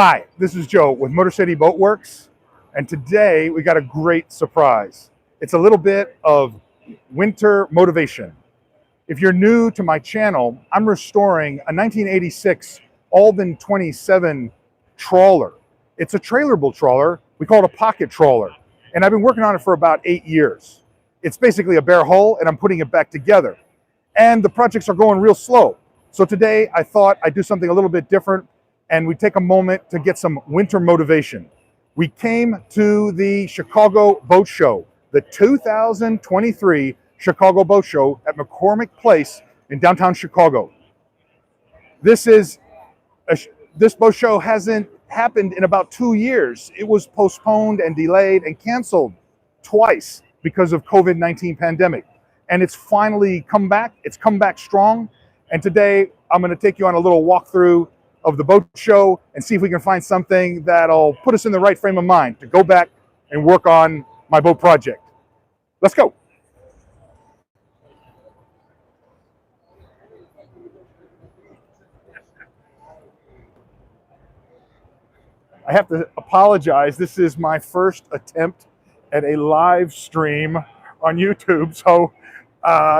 Hi, this is Joe with MotorCity Boat Works, and today we got a great surprise. It's a little bit of winter motivation. If you're new to my channel, I'm restoring a 1986 Alden 27 trawler. It's a trailerable trawler. We call it a pocket trawler, and I've been working on it for about 8 years. It's basically a bare hull, and I'm putting it back together. And the projects are going real slow. So today I thought I'd do something a little bit different, and we take a moment to get some winter motivation. We came to the Chicago Boat Show, the 2023 Chicago Boat Show at McCormick Place in downtown Chicago. This boat show hasn't happened in about 2 years. It was postponed and delayed and canceled twice because of COVID-19 pandemic. And it's finally come back. It's come back strong. And today I'm going to take you on a little walkthrough of the boat show and see if we can find something that'll put us in the right frame of mind to go back and work on my boat project. Let's go. I have to apologize. This is my first attempt at a live stream on YouTube, so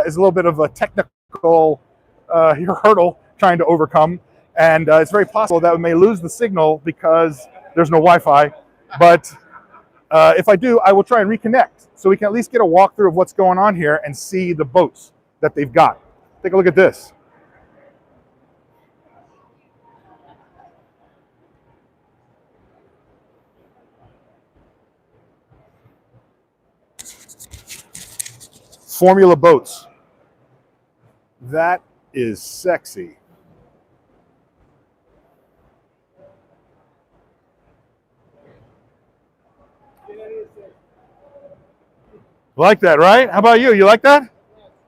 it's a little bit of a technical hurdle trying to overcome. And it's very possible that we may lose the signal because there's no Wi-Fi. But if I do, I will try and reconnect so we can at least get a walkthrough of what's going on here and see the boats that they've got. Take a look at this. Formula boats. That is sexy. Like that, right? How about you? You like that?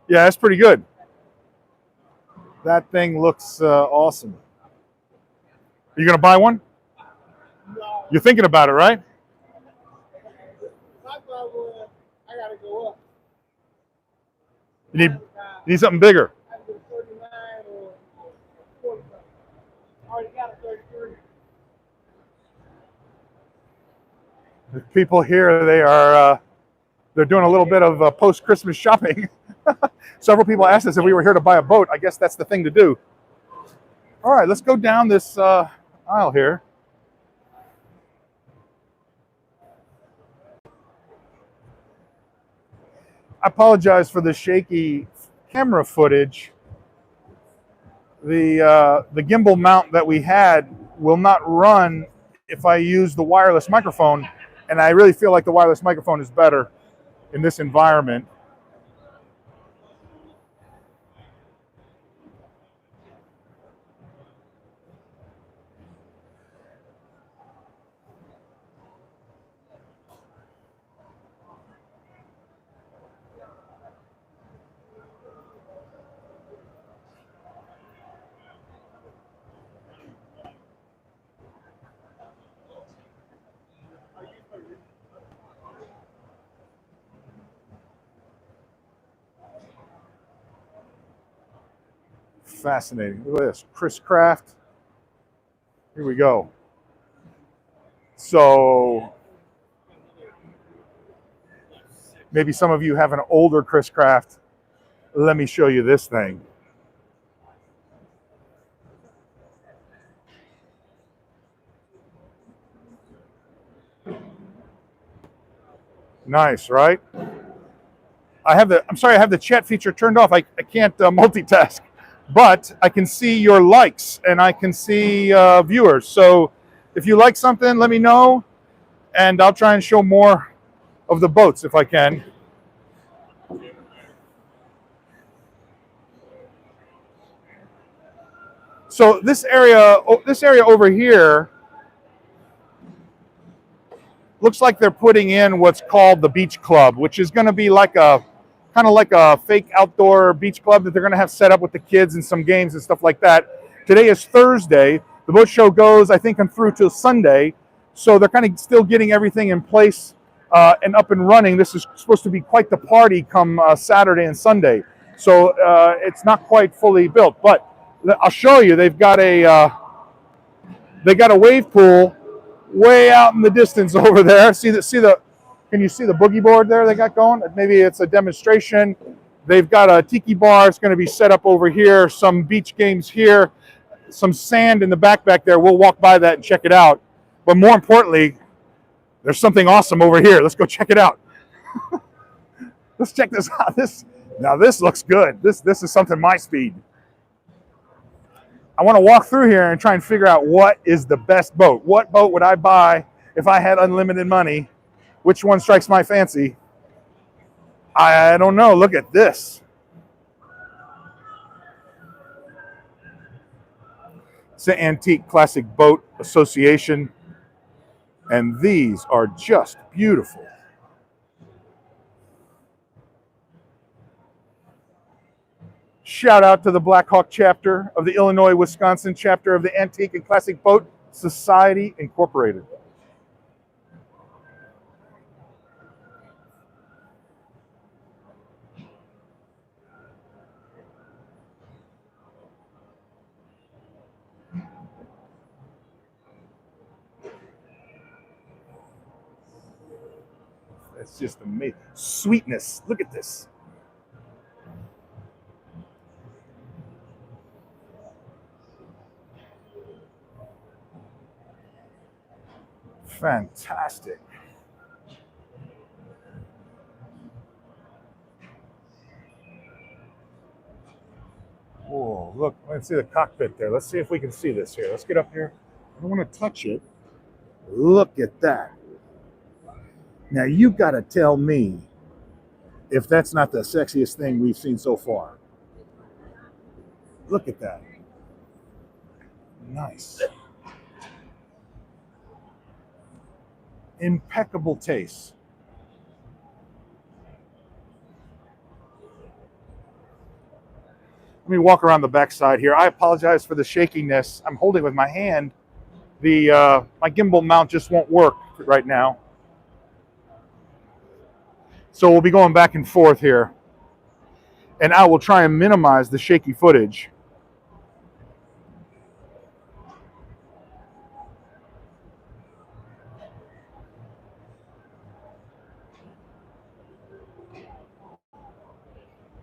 Yeah, that's pretty good. That thing looks awesome. Are you going to buy one? No. You're thinking about it, right? I gotta go up. You need something bigger. I can do 39 or 40. I already got a 33. The people here, they're doing a little bit of post-Christmas shopping. Several people asked us if we were here to buy a boat. I guess that's the thing to do. All right, let's go down this aisle here. I apologize for the shaky camera footage. The gimbal mount that we had will not run if I use the wireless microphone, and I really feel like the wireless microphone is better in this environment. Fascinating. Look at this, Chris Craft. Here we go. So maybe some of you have an older Chris Craft. Let me show you this thing. Nice, right? I'm sorry, I have the chat feature turned off. I can't multitask, but I can see your likes and I can see viewers. So if you like something, let me know, and I'll try and show more of the boats if I can. So this area over here looks like they're putting in what's called the beach club, which is going to be like a kind of like a fake outdoor beach club that they're going to have set up with the kids and some games and stuff like that. Today is Thursday. The boat show goes, I think, through till Sunday. So they're kind of still getting everything in place and up and running. This is supposed to be quite the party come Saturday and Sunday. So it's not quite fully built, but I'll show you. They've got a They got a wave pool way out in the distance over there. Can you see the boogie board there they got going? Maybe it's a demonstration. They've got a tiki bar. It's going to be set up over here. Some beach games here. Some sand in the back there. We'll walk by that and check it out. But more importantly, there's something awesome over here. Let's go check it out. Let's check this out. This looks good. This is something my speed. I want to walk through here and try and figure out what is the best boat. What boat would I buy if I had unlimited money? Which one strikes my fancy? I don't know. Look at this. It's the Antique Classic Boat Association, and these are just beautiful. Shout out to the Black Hawk chapter of the Illinois-Wisconsin chapter of the Antique and Classic Boat Society Incorporated. It's just amazing. Sweetness. Look at this. Fantastic. Whoa, look, let's see the cockpit there. Let's see if we can see this here. Let's get up here. I don't want to touch it. Look at that. Now you got to tell me if that's not the sexiest thing we've seen so far. Look at that. Nice. Impeccable taste. Let me walk around the backside here. I apologize for the shakiness. I'm holding with my hand. My gimbal mount just won't work right now. So we'll be going back and forth here. And I will try and minimize the shaky footage.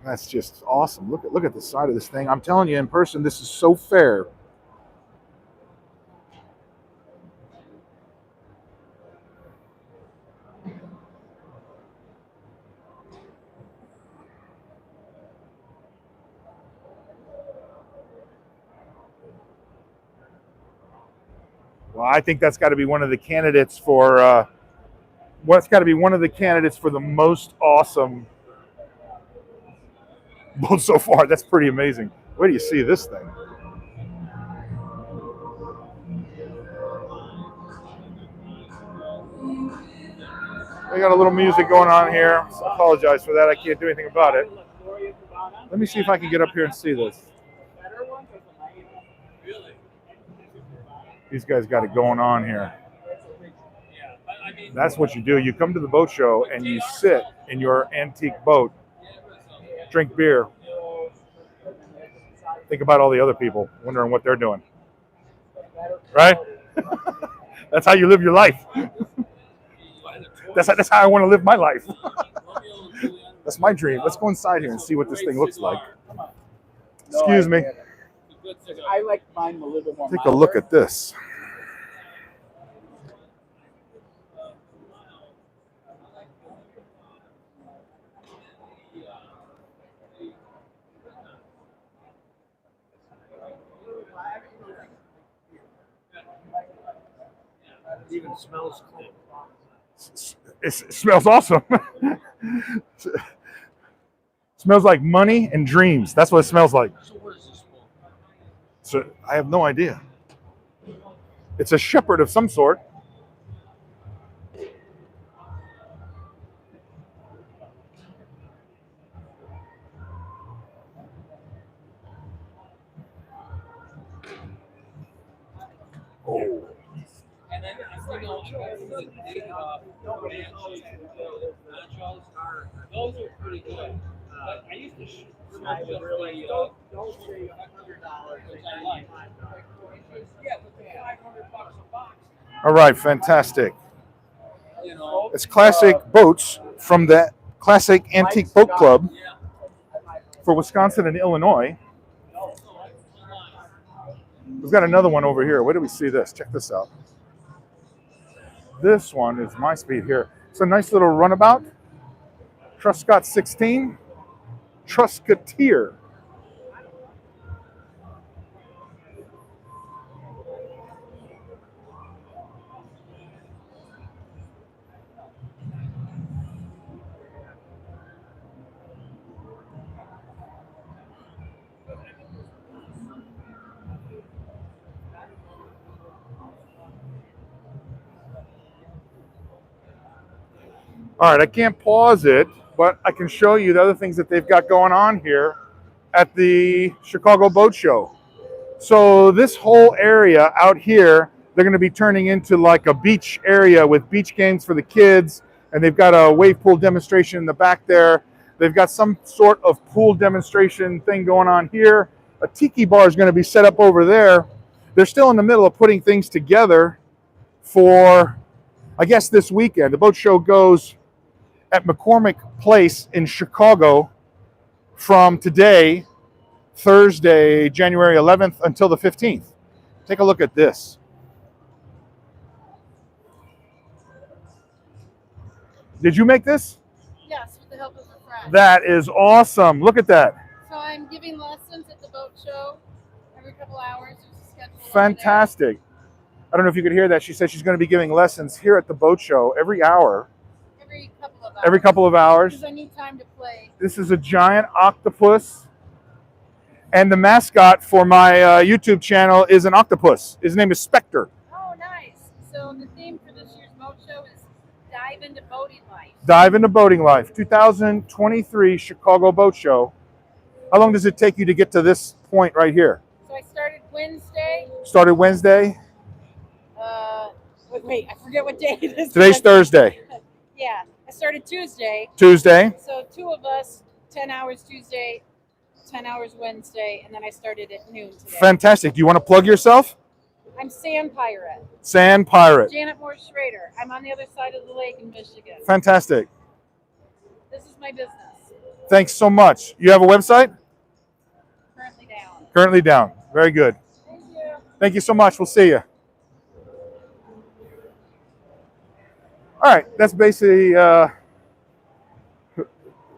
That's just awesome. Look at the side of this thing. I'm telling you, in person, this is so fair. Well, I think that's got to be one of the candidates for what's got to be one of the candidates for the most awesome boat so far. That's pretty amazing. Where do you see this thing? We got a little music going on here. So I apologize for that. I can't do anything about it. Let me see if I can get up here and see this. These guys got it going on here. That's what you do. You come to the boat show and you sit in your antique boat, drink beer, think about all the other people, wondering what they're doing. Right? That's how you live your life. That's how I want to live my life. That's my dream. Let's go inside here and see what this thing looks like. Excuse me. I like mine a little bit more. Take a look at this. It even smells clean. It smells awesome. Smells like money and dreams. That's what it smells like. So what is this for? So I have no idea. It's a shepherd of some sort. Oh. And then I think those are pretty good. But I used to smoke I just really the, don't say $100. which I like. Yeah, but the $500 a box, All right, fantastic. you know. It's classic boats from the Classic Antique Boat Club Yeah. for Wisconsin and Illinois. We've got another one over here. Where do we see this? Check this out. This one is my speed here. It's a nice little runabout. Truscott 16. Truscottier. All right, I can't pause it, but I can show you the other things that they've got going on here at the Chicago Boat Show. So this whole area out here, they're going to be turning into like a beach area with beach games for the kids, and they've got a wave pool demonstration in the back there. They've got some sort of pool demonstration thing going on here. A tiki bar is going to be set up over there. They're still in the middle of putting things together for, I guess, this weekend. The boat show goes at McCormick Place in Chicago from today, Thursday, January 11th, until the 15th. Take a look at this. Did you make this? Yes, with the help of a friend. That is awesome. Look at that. So I'm giving lessons at the boat show every couple hours. There's a schedule over there. Fantastic. I don't know if you could hear that. She said she's going to be giving lessons here at the boat show every hour. Every couple of hours. Every couple of hours. Because I need time to play. This is a giant octopus. And the mascot for my YouTube channel is an octopus. His name is Spectre. Oh, nice. So the theme for this year's boat show is Dive into Boating Life. Dive into Boating Life, 2023 Chicago Boat Show. How long does it take you to get to this point right here? So I started Wednesday. Started Wednesday. Wait, I forget what day it is. Today's Thursday. Yeah, I started Tuesday. Tuesday. So two of us, 10 hours Tuesday, 10 hours Wednesday, and then I started at noon today. Fantastic. Do you want to plug yourself? I'm Sand Pirate. Sand Pirate. Janet Moore Schrader. I'm on the other side of the lake in Michigan. Fantastic. This is my business. Thanks so much. You have a website? Currently down. Currently down. Very good. Thank you. Thank you so much. We'll see you. All right. That's basically, we're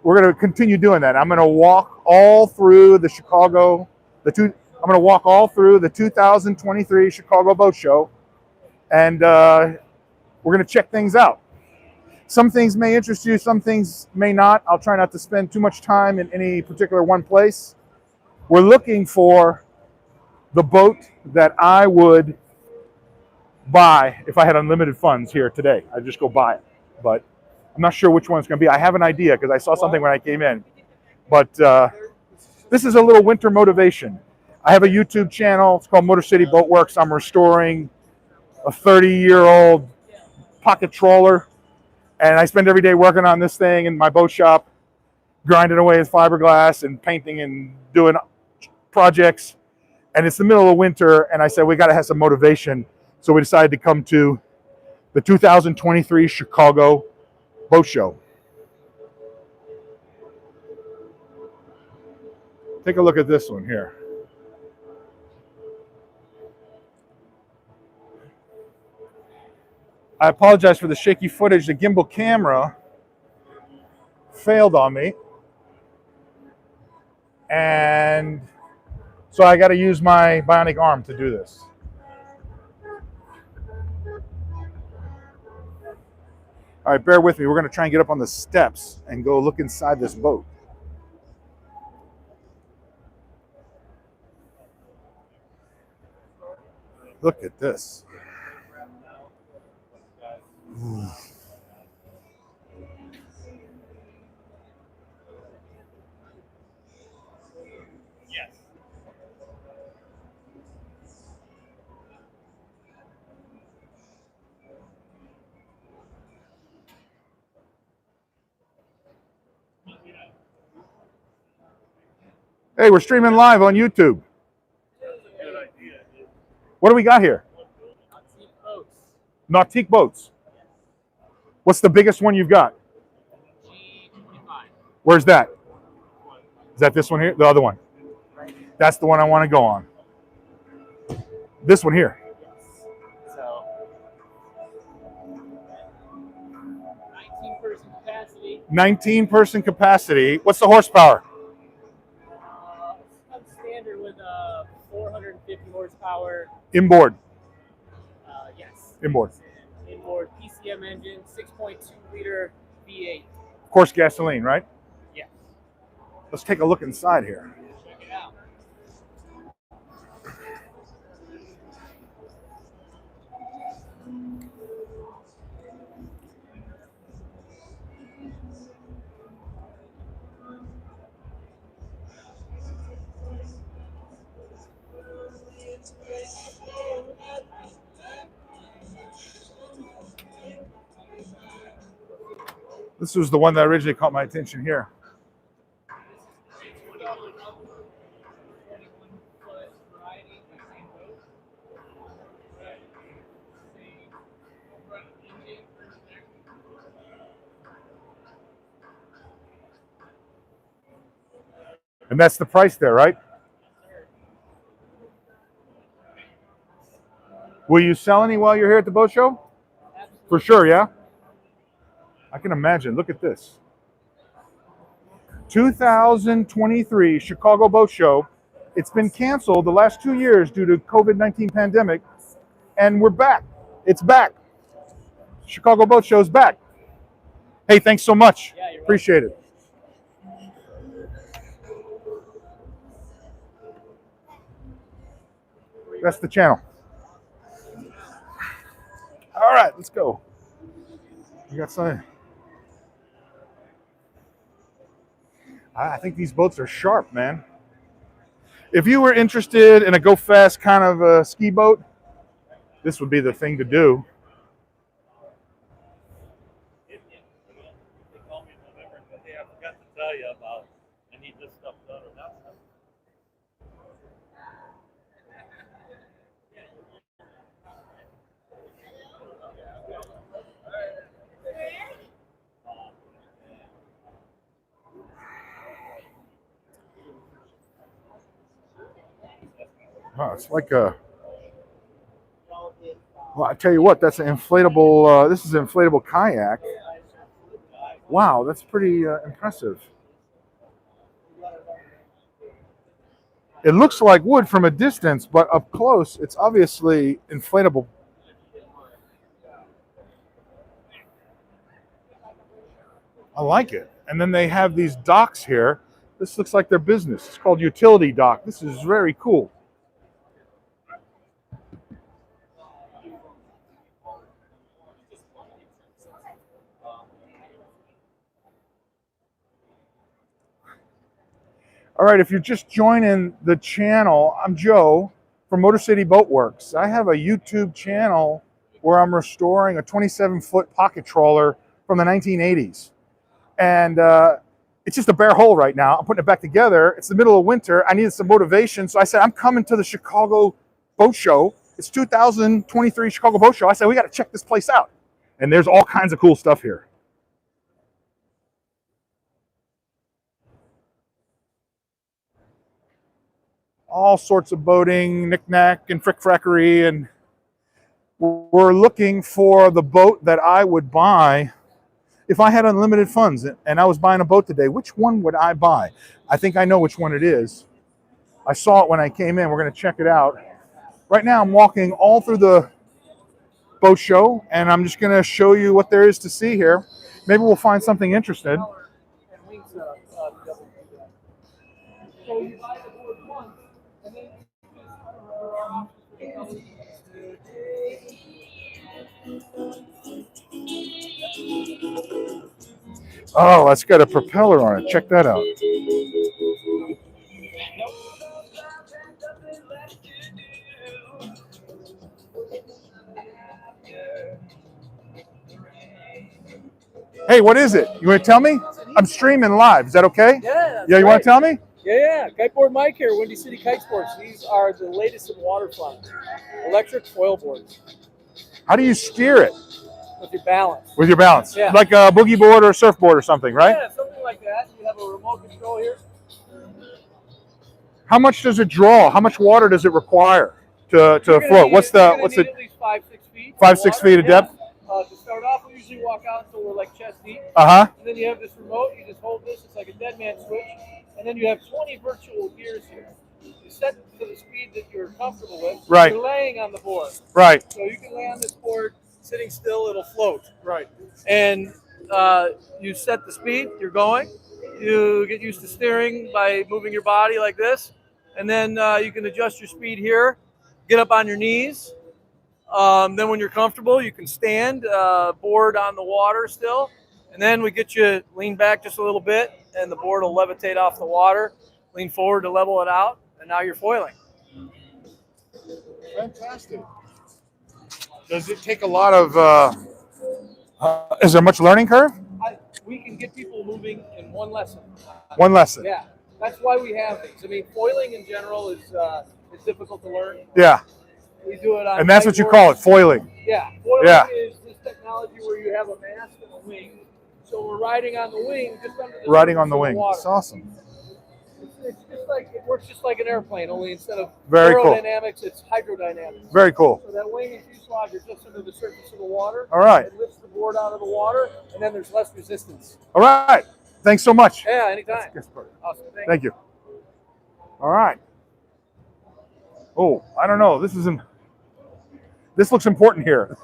going to continue doing that. I'm going to walk all through the Chicago, I'm going to walk all through the 2023 Chicago Boat Show, and we're going to check things out. Some things may interest you, some things may not. I'll try not to spend too much time in any particular one place. We're looking for the boat that I would buy if I had unlimited funds here today. I'd just go buy it, but I'm not sure which one it's going to be. I have an idea because I saw something when I came in, but this is a little winter motivation. I have a YouTube channel. It's called MotorCity Boat Works. I'm restoring a 30-year-old pocket trawler, and I spend every day working on this thing in my boat shop, grinding away with fiberglass and painting and doing projects. And it's the middle of winter, and I said we got to have some motivation, so we decided to come to the 2023 Chicago Boat Show. Take a look at this one here. I apologize for the shaky footage. The gimbal camera failed on me. And so I got to use my bionic arm to do this. All right, bear with me. We're going to try and get up on the steps and go look inside this boat. Look at this. Ooh. Yes. Hey, we're streaming live on YouTube. What do we got here? Nautique boats. What's the biggest one you've got? Where's that? Is that this one here? The other one? That's the one I want to go on. This one here. So, 19-person capacity. 19-person capacity. What's the horsepower? Standard with 450 horsepower. Inboard. Yes. Inboard. Inboard PCM engine, 6.2 liter V8. Of course, gasoline, right? Yes. Let's take a look inside here. Check it out. This was the one that originally caught my attention here. And that's the price there, right? Will you sell any while you're here at the boat show? For sure, yeah? I can imagine. Look at this. 2023 Chicago Boat Show. It's been canceled the last 2 years due to COVID-19 pandemic, and we're back. It's back. Chicago Boat Show's back. Hey, thanks so much. Yeah, you're Appreciate it. That's the channel. All right, let's go. You got something? I think these boats are sharp, man. If you were interested in a go fast kind of a ski boat, this would be the thing to do. They called me in November and said, hey, I forgot to tell you about, I need this stuff done or that stuff. Oh, it's like a, well, I tell you what, that's an inflatable, this is an inflatable kayak. Wow, that's pretty impressive. It looks like wood from a distance, but up close, it's obviously inflatable. I like it. And then they have these docks here. This looks like their business. It's called Utility Dock. This is very cool. All right, if you're just joining the channel, I'm Joe from MotorCity Boat Works. I have a YouTube channel where I'm restoring a 27-foot pocket trawler from the 1980s. And it's just a bare hole right now. I'm putting it back together. It's the middle of winter. I needed some motivation. So I said, I'm coming to the Chicago Boat Show. It's 2023 Chicago Boat Show. I said, we got to check this place out. And there's all kinds of cool stuff here. All sorts of boating, knick-knack and frick-frackery, and we're looking for the boat that I would buy if I had unlimited funds and I was buying a boat today. Which one would I buy? I think I know which one it is. I saw it when I came in. We're going to check it out. Right now I'm walking all through the boat show, and I'm just going to show you what there is to see here. Maybe we'll find something interesting. Oh, it's got a propeller on it. Check that out. Hey, what is it? You want to tell me? I'm streaming live. Is that okay? Yeah, Yeah, you want to tell me? Yeah. Kiteboard Mike here, Windy City Kite Sports. These are the latest in waterfront. Electric foil boards How do you steer it? with your balance. With your balance? Yeah. Like a boogie board or surfboard or something, right? Yeah, something like that. You have a remote control here. How much does it draw? How much water does it require to You're gonna float? need- What's you're the gonna what's need the at least 5-6 feet. 5-6 of water. feet of depth? To start off, we usually walk out until we're like chest deep. Uh-huh. And then you have this remote. You just hold this. It's like a dead man switch. And then you have 20 virtual gears here. You set to the speed that you're comfortable with. Right. You're laying on the board. Right. So you can lay on this board, sitting still, it'll float. Right. And you set the speed, you're going. You get used to steering by moving your body like this. And then you can adjust your speed here, get up on your knees. Then when you're comfortable, you can stand, board on the water still. And then we get you lean back just a little bit, and the board will levitate off the water. Lean forward to level it out, and now you're foiling. Fantastic. Does it take a lot of, is there much learning curve? We can get people moving in one lesson. One lesson. Yeah, that's why we have these. I mean, foiling in general is difficult to learn. Yeah. We do it on. And that's what you kiteboards. call it, foiling. Yeah, foiling Yeah. is this technology where you have a mast and a wing. So we're riding on the wing, just under the Riding surface on the of wing. water. That's awesome. It's just like it works just like an airplane, only instead of Very cool. aerodynamics, it's hydrodynamics. Very cool. So that wing and fuselage are just under the surface of the water. All right. It lifts the board out of the water, and then there's less resistance. All right. Thanks so much. Yeah, anytime. That's perfect. Awesome. Thank you. All right. Oh, I don't know. This looks important here.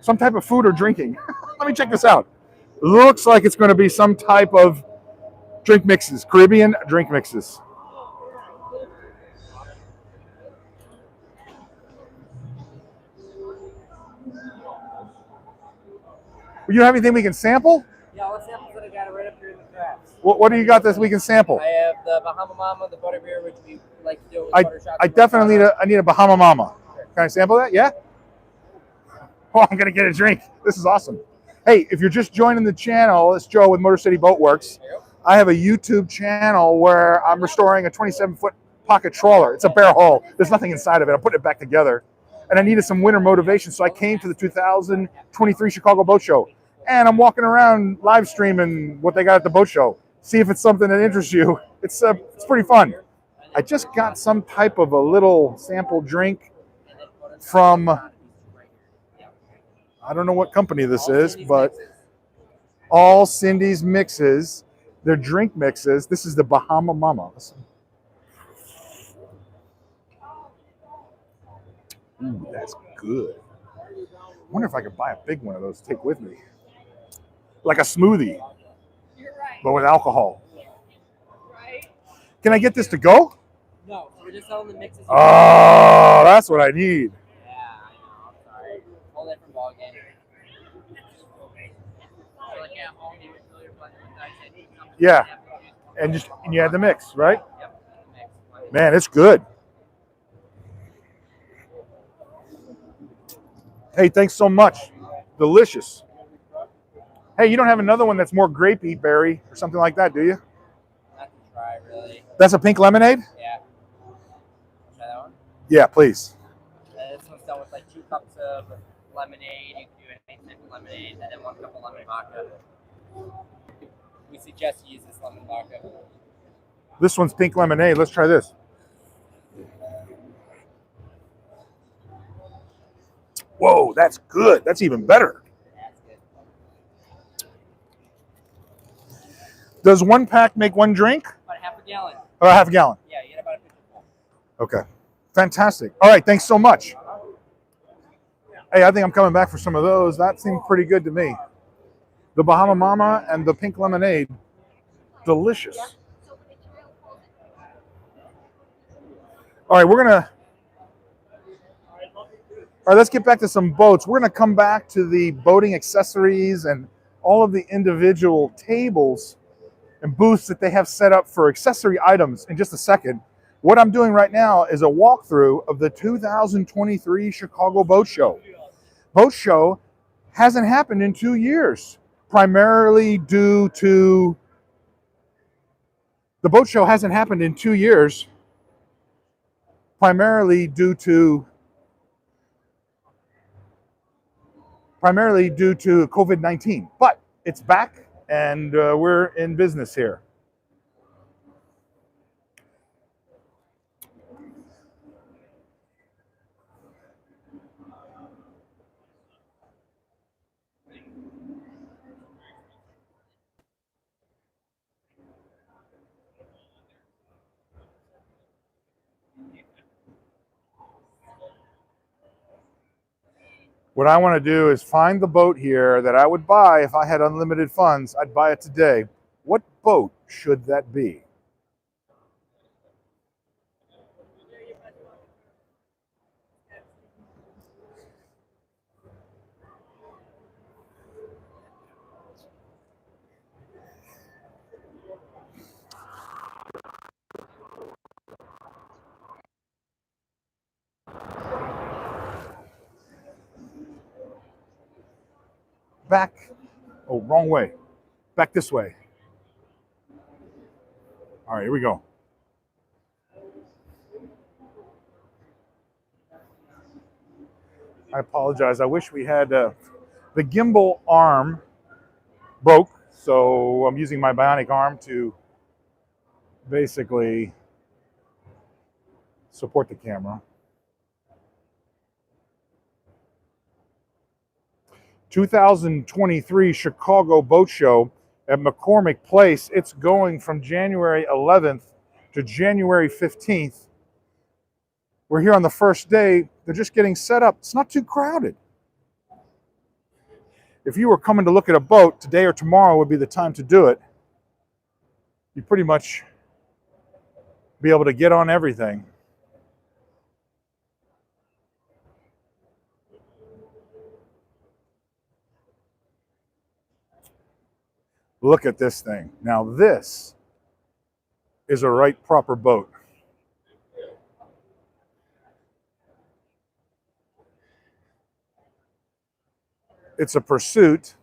Some type of food or drinking. Let me check this out. Looks like it's going to be some type of drink mixes, Caribbean drink mixes. You have anything we can sample? Yeah, all the samples that I got are right up here in the crafts. What do you got that we can sample? I have the Bahama Mama, the butterbeer, which we like to do with I butter shots. I definitely need a Bahama Mama. Can I sample that? Yeah? Oh, I'm gonna get a drink. This is awesome. Hey, if you're just joining the channel, it's Joe with MotorCity Boat Works. I have a YouTube channel where I'm restoring a 27-foot pocket trawler. It's a bare hull. There's nothing inside of it. I'm putting it back together. And I needed some winter motivation, so I came to the 2023 Chicago Boat Show. And I'm walking around live streaming what they got at the boat show. See if it's something that interests you. It's pretty fun. I just got some type of a little sample drink from, I don't know what company this is, but all Cindy's Mixes. They're drink mixes. This is the Bahama Mama. Ooh, that's good. I wonder if I could buy a big one of those to take with me. Like a smoothie, You're right. but with alcohol. Right. Can I get this to go? No, so we're just selling the mixes. Oh, that's what I need. Yeah, I know. I'm sorry. Whole different ball game. So like, yeah, home, you fill your blender with ice and something. Yeah. And you add the mix, right? Yep. Mix. Man, it's good. Hey, thanks so much. Delicious. Hey, you don't have another one that's more grapey berry or something like that, do you? Not to try, really. That's a pink lemonade? Yeah. Try that one? Yeah, please. This one's done with like 2 cups of lemonade. You can do any type of lemonade, and then 1 cup of lemon vodka. We suggest you use this lemon vodka. This one's pink lemonade. Let's try this. Whoa, that's good. That's even better. That's good. Does 1 pack make 1 drink? About a half a gallon. Or a half a gallon? Yeah, you get about a 50 full. Okay. Fantastic. All right, thanks so much. Hey, I think I'm coming back for some of those. That seemed pretty good to me. The Bahama Mama and the pink lemonade. Delicious. All right, let's get back to some boats. We're gonna come back to the boating accessories and all of the individual tables and booths that they have set up for accessory items in just a second. What I'm doing right now is a walkthrough of the 2023 Chicago Boat Show. Boat Show hasn't happened in 2 years, primarily due to The boat show hasn't happened in 2 years, primarily due to COVID-19. But it's back, and we're in business here. What I want to do is find the boat here that I would buy if I had unlimited funds. I'd buy it today. What boat should that be? Back. Oh, wrong way. Back this way. All right, here we go. I apologize. I wish we had the gimbal arm broke, so I'm using my bionic arm to basically support the camera. 2023 Chicago Boat Show at McCormick Place. It's going from January 11th to January 15th. We're here on the first day. They're just getting set up. It's not too crowded. If you were coming to look at a boat, today or tomorrow would be the time to do it. You'd pretty much be able to get on everything. Look at this thing. Now this is a right proper boat. It's a Pursuit,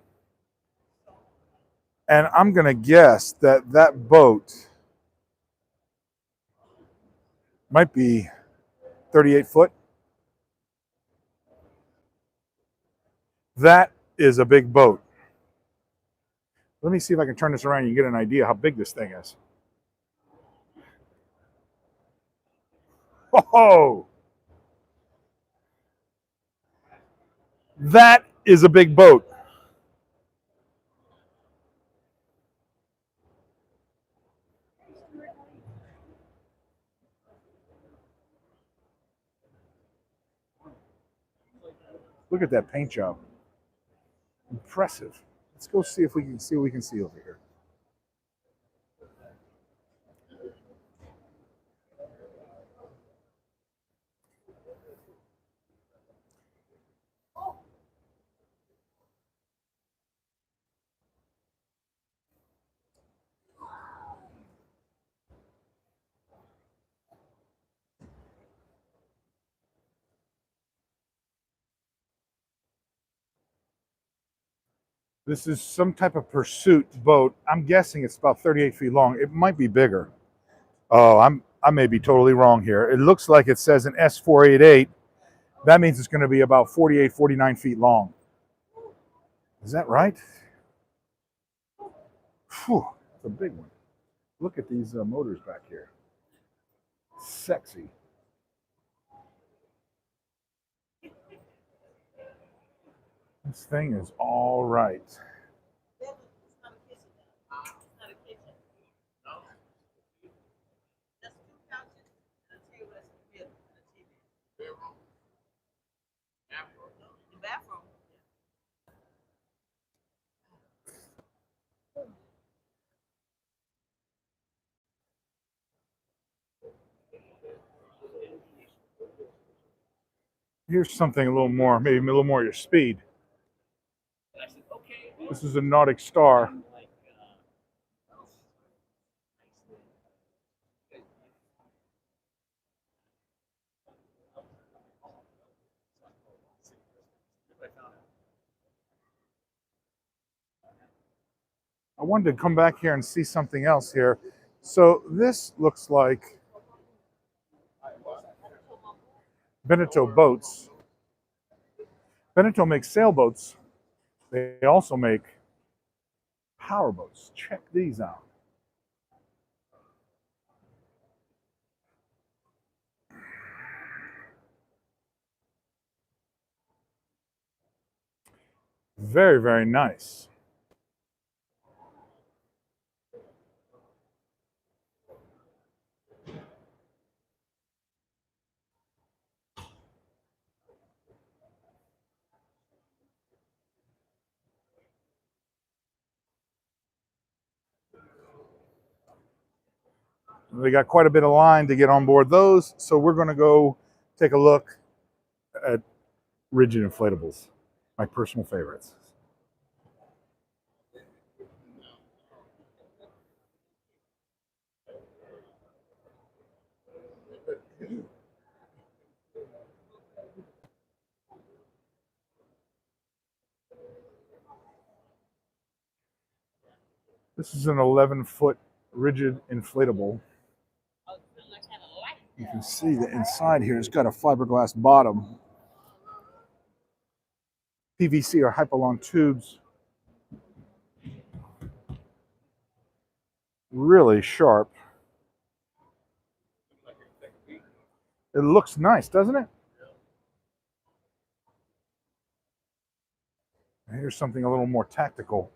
and I'm going to guess that that boat might be 38 foot. That is a big boat. Let me see if I can turn this around and you get an idea how big this thing is. Oh, that is a big boat. Look at that paint job. Impressive. Let's go see if we can see what we can see over here. This is some type of Pursuit boat. I'm guessing it's about 38 feet long. It might be bigger. Oh, I may be totally wrong here. It looks like it says an S488. That means it's going to be about 48, 49 feet long. Is that right? Phew, that's a big one. Look at these motors back here. Sexy. This thing is all right. Here's something a little more, maybe a little more your speed. This is a Nautic Star. I wanted to come back here and see something else here. So this looks like Beneteau boats. Beneteau makes sailboats. They also make power boats. Check these out. Very, very nice. They got quite a bit of line to get on board those, so we're going to go take a look at rigid inflatables, my personal favorites. This is an 11-foot rigid inflatable. You can see the inside here. It's got a fiberglass bottom. PVC or hypalon tubes. Really sharp. It looks nice, doesn't it? Here's something a little more tactical.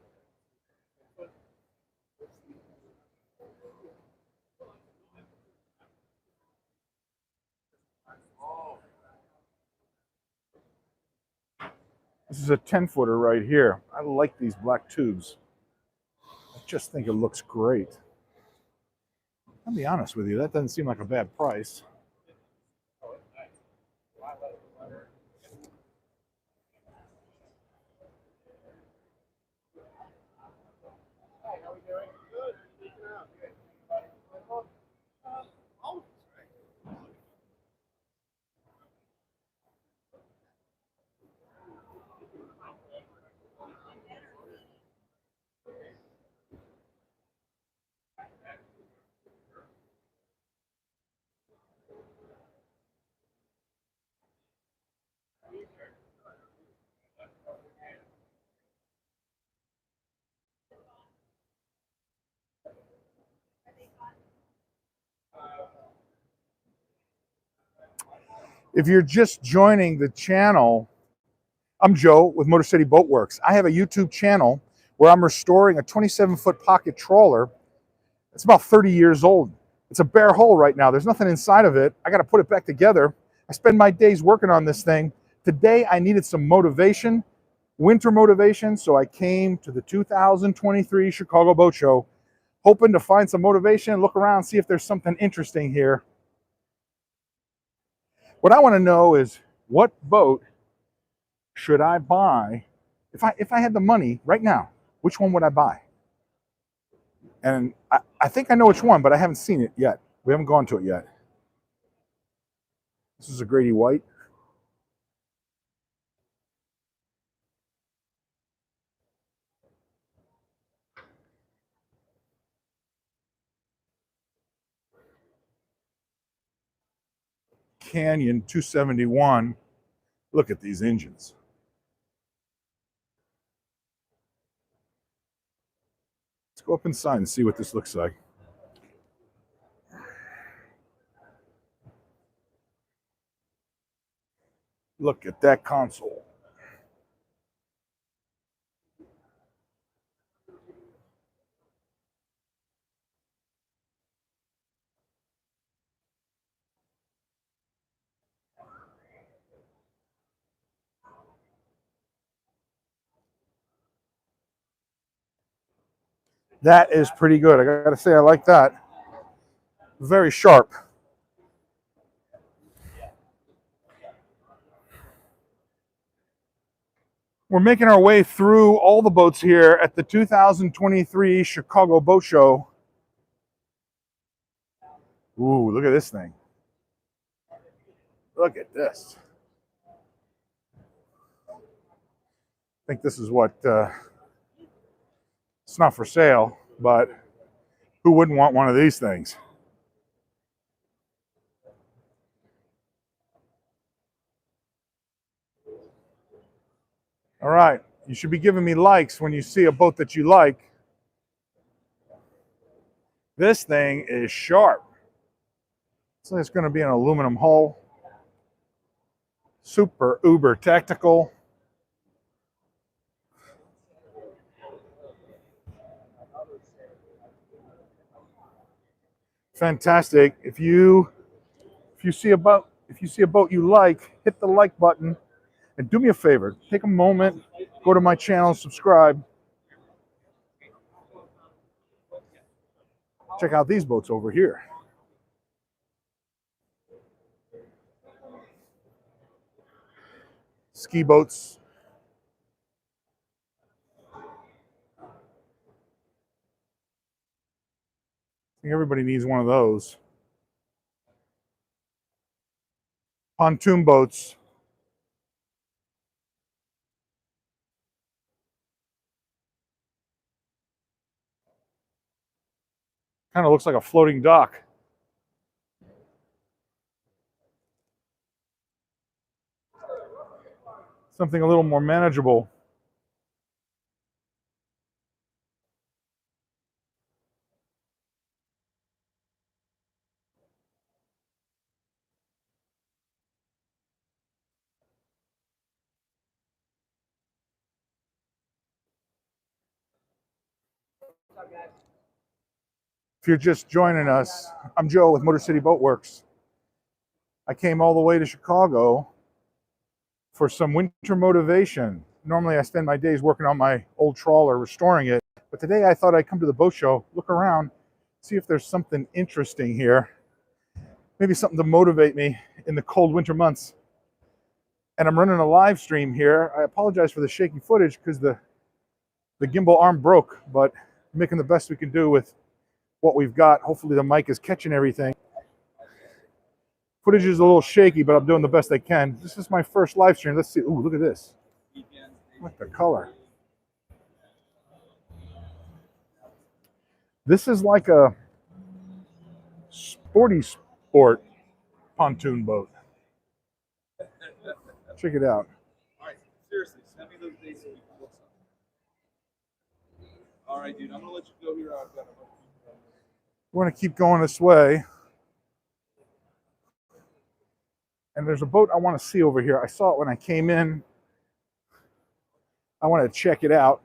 This is a 10-footer right here. I like these black tubes. I just think it looks great. I'll be honest with you, that doesn't seem like a bad price. If you're just joining the channel, I'm Joe with MotorCity Boat Works. I have a YouTube channel where I'm restoring a 27-foot pocket trawler. It's about 30 years old. It's a bare hull right now. There's nothing inside of it. I got to put it back together. I spend my days working on this thing. Today, I needed some motivation, winter motivation, so I came to the 2023 Chicago Boat Show, hoping to find some motivation, look around, see if there's something interesting here. What I want to know is, what boat should I buy? If I had the money right now, which one would I buy? And I think I know which one, but I haven't seen it yet. We haven't gone to it yet. This is a Grady White. Canyon 271. Look at these engines. Let's go up inside and see what this looks like. Look at that console. That is pretty good. I gotta say, I like that. Very sharp. We're making our way through all the boats here at the 2023 Chicago Boat Show. Ooh, look at this thing. Look at this. I think this is what, it's not for sale, but Who wouldn't want one of these things? All right, you should be giving me likes when you see a boat that you like. This thing is sharp. So it's going to be an aluminum hull. Super uber technical. Fantastic. If you see a boat you like, hit the like button and do me a favor. Take a moment, go to my channel, subscribe. Check out these boats over here. Ski boats. I think everybody needs one of those. Pontoon boats. Kind of looks like a floating dock. Something a little more manageable. If you're just joining us, I'm Joe with MotorCity Boat Works. I came all the way to Chicago for some winter motivation. Normally I spend my days working on my old trawler, restoring it. But today I thought I'd come to the boat show, look around, see if there's something interesting here. Maybe something to motivate me in the cold winter months. And I'm running a live stream here. I apologize for the shaky footage because the gimbal arm broke, but I'm making the best we can do with what we've got. Hopefully the mic is catching everything. Footage is a little shaky, but I'm doing the best I can. This is my first live stream. Let's see. Ooh, look at this. Look at the color. This is like a sporty sport pontoon boat. Check it out. All right, seriously, send me those dates so we can look something. All right, dude, I'm gonna let you go here. I've got a We're going to keep going this way. And there's a boat I want to see over here. I saw it when I came in. I want to check it out.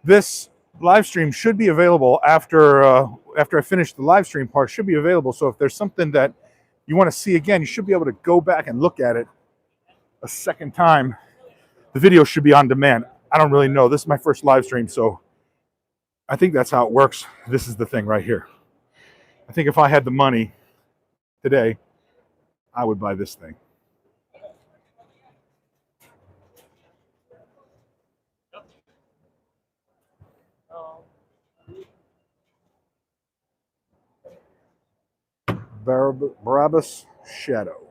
This live stream should be available after I finish the live stream part. Should be available. So if there's something that you want to see again, you should be able to go back and look at it a second time. The video should be on demand. I don't really know. This is my first live stream, so I think that's how it works. This is the thing right here. I think if I had the money today, I would buy this thing. Barabbas Shadow.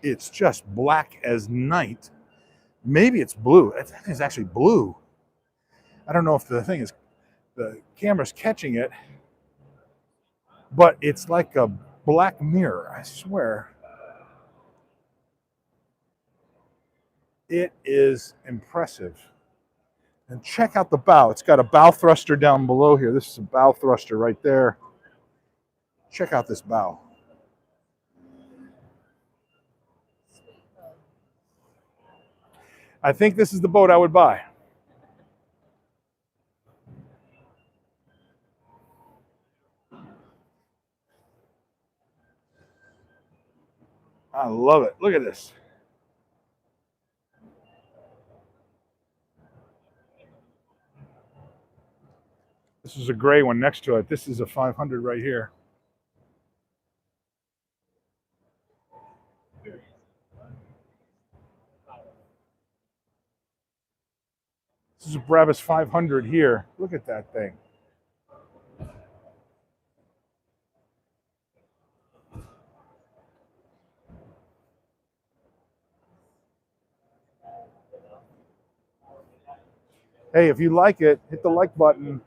It's just black as night. Maybe it's blue. I think it's actually blue. I don't know if the camera's catching it, but it's like a black mirror, I swear. It is impressive. And check out the bow. It's got a bow thruster down below here. This is a bow thruster right there. Check out this bow. I think this is the boat I would buy. I love it. Look at this. This is a gray one next to it. This is a 500 right here. This is a Brabus 500 here. Look at that thing. Hey, if you like it, hit the like button.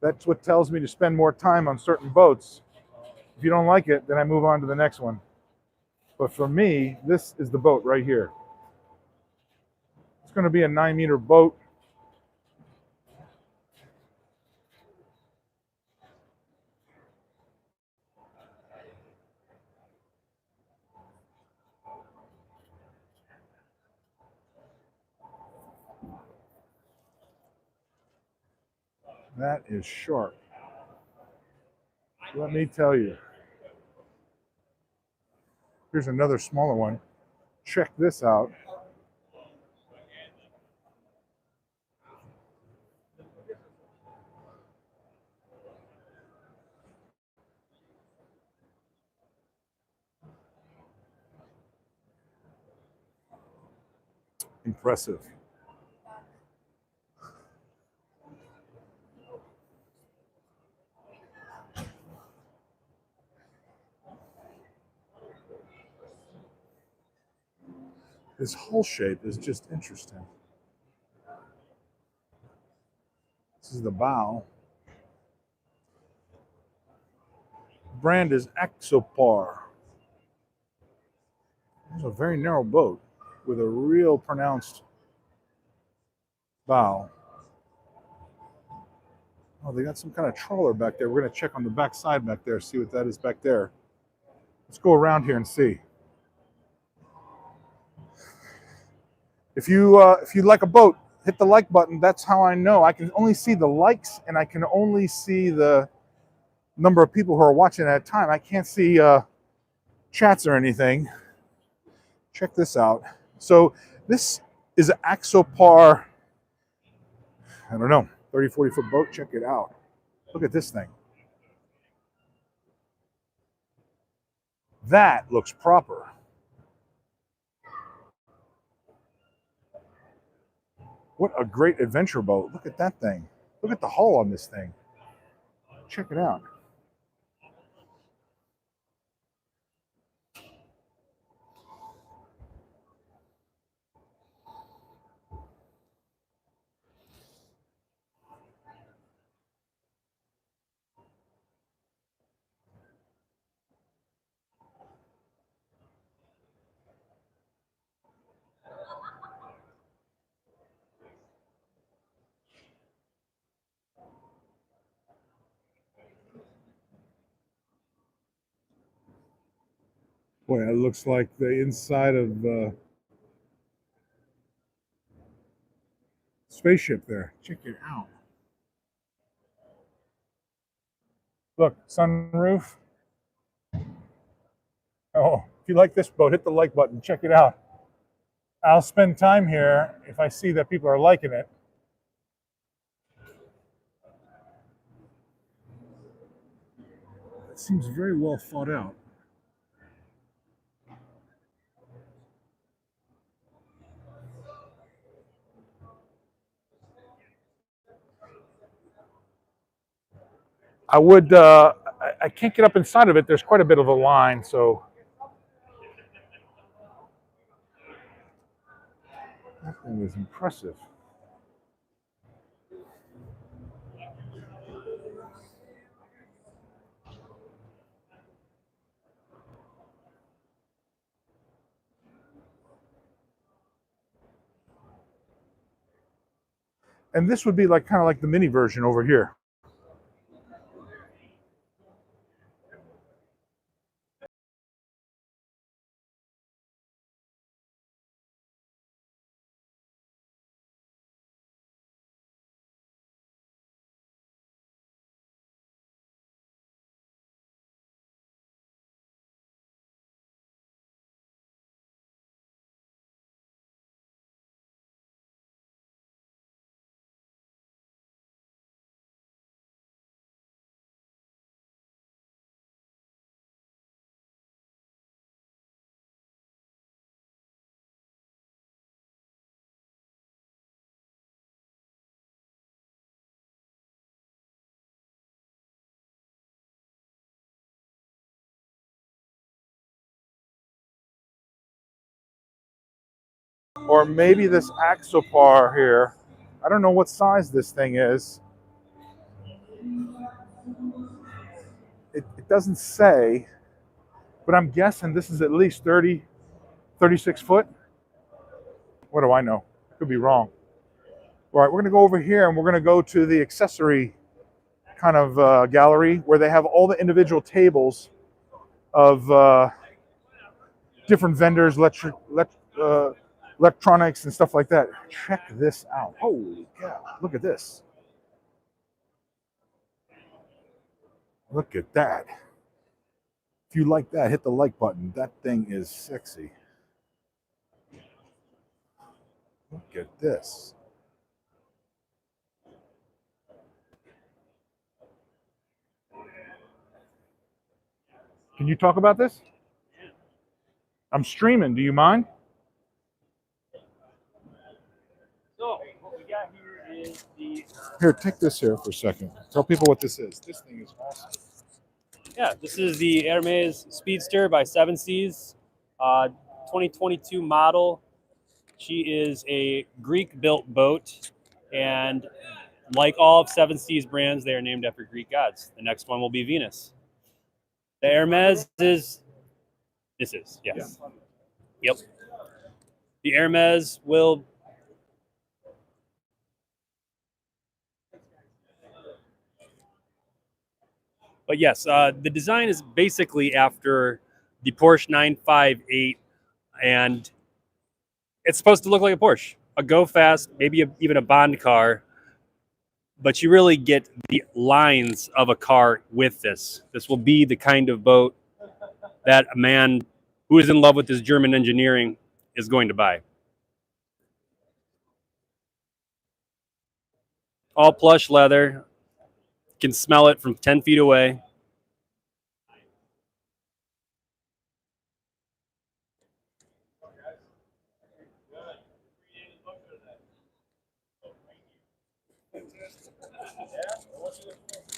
That's what tells me to spend more time on certain boats. If you don't like it, then I move on to the next one. But for me, this is the boat right here. It's going to be a 9-meter boat. That is sharp. Let me tell you. Here's another smaller one. Check this out. Impressive. This hull shape is just interesting. This is the bow. Brand is Axopar. It's a very narrow boat with a real pronounced bow. Oh, they got some kind of trawler back there. We're going to check on the back side back there, see what that is back there. Let's go around here and see. If you like a boat, hit the like button. That's how I know. I can only see the likes, and I can only see the number of people who are watching at a time. I can't see chats or anything. Check this out. So this is an Axopar, I don't know, 30, 40-foot boat. Check it out. Look at this thing. That looks proper. What a great adventure boat. Look at that thing. Look at the hull on this thing. Check it out. Boy, it looks like the inside of a spaceship there. Check it out. Look, sunroof. Oh, if you like this boat, hit the like button. Check it out. I'll spend time here if I see that people are liking it. It seems very well thought out. I would, I can't get up inside of it. There's quite a bit of a line, so. That thing is impressive. And this would be like kind of like the mini version over here. Or maybe this Axopar here. I don't know what size this thing is. It doesn't say, but I'm guessing this is at least 30, 36 foot. What do I know? Could be wrong. All right, we're gonna go over here and we're gonna go to the accessory kind of gallery where they have all the individual tables of different vendors, electronics and stuff like that. Check this out. Holy cow, look at this. Look at that. If you like that, hit the like button. That thing is sexy. Look at this. Can you talk about this? I'm streaming. Do you mind? So, what we got here is the... Here, take this here for a second. Tell people what this is. This thing is awesome. Yeah, this is the Hermes Speedster by 7Cs, 2022 model. She is a Greek-built boat, and like all of 7C's brands, they are named after Greek gods. The next one will be Venus. The Hermes is... This is, yes. Yeah. Yep. The Hermes will... But yes, the design is basically after the Porsche 958, and it's supposed to look like a Porsche, a go fast, maybe even a Bond car, but you really get the lines of a car with this. This will be the kind of boat that a man who is in love with his German engineering is going to buy. All plush leather. You can smell it from 10 feet away.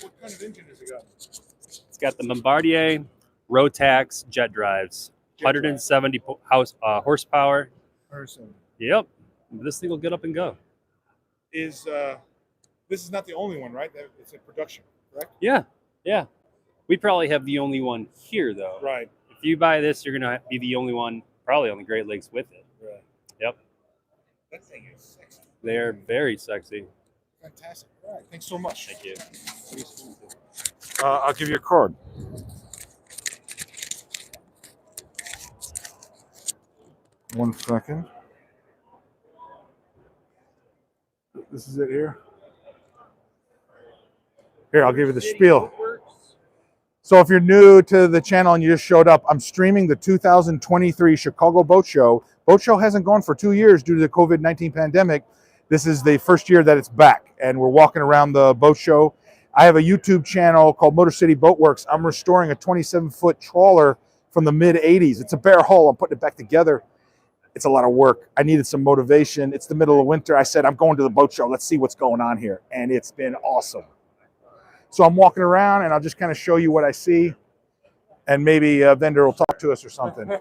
What kind of engine has it got? It's got the Bombardier Rotax jet drives, 170 horsepower. Yep, this thing will get up and go. This is not the only one, right? It's in production, correct? Yeah, yeah. We probably have the only one here, though. Right. If you buy this, you're gonna be the only one, probably on the Great Lakes with it. Right. Yep. That thing is sexy. They are very sexy. Fantastic. All right. Thanks so much. Thank you. I'll give you a card. One second. This is it here. Here, I'll give you the spiel. So if you're new to the channel and you just showed up, I'm streaming the 2023 Chicago Boat Show. Boat Show hasn't gone for 2 years due to the COVID-19 pandemic. This is the first year that it's back, and we're walking around the boat show. I have a YouTube channel called MotorCity Boat Works. I'm restoring a 27-foot trawler from the mid-'80s. It's a bare hull. I'm putting it back together. It's a lot of work. I needed some motivation. It's the middle of winter. I said, I'm going to the boat show. Let's see what's going on here. And it's been awesome. So I'm walking around, and I'll just kind of show you what I see. And maybe a vendor will talk to us or something.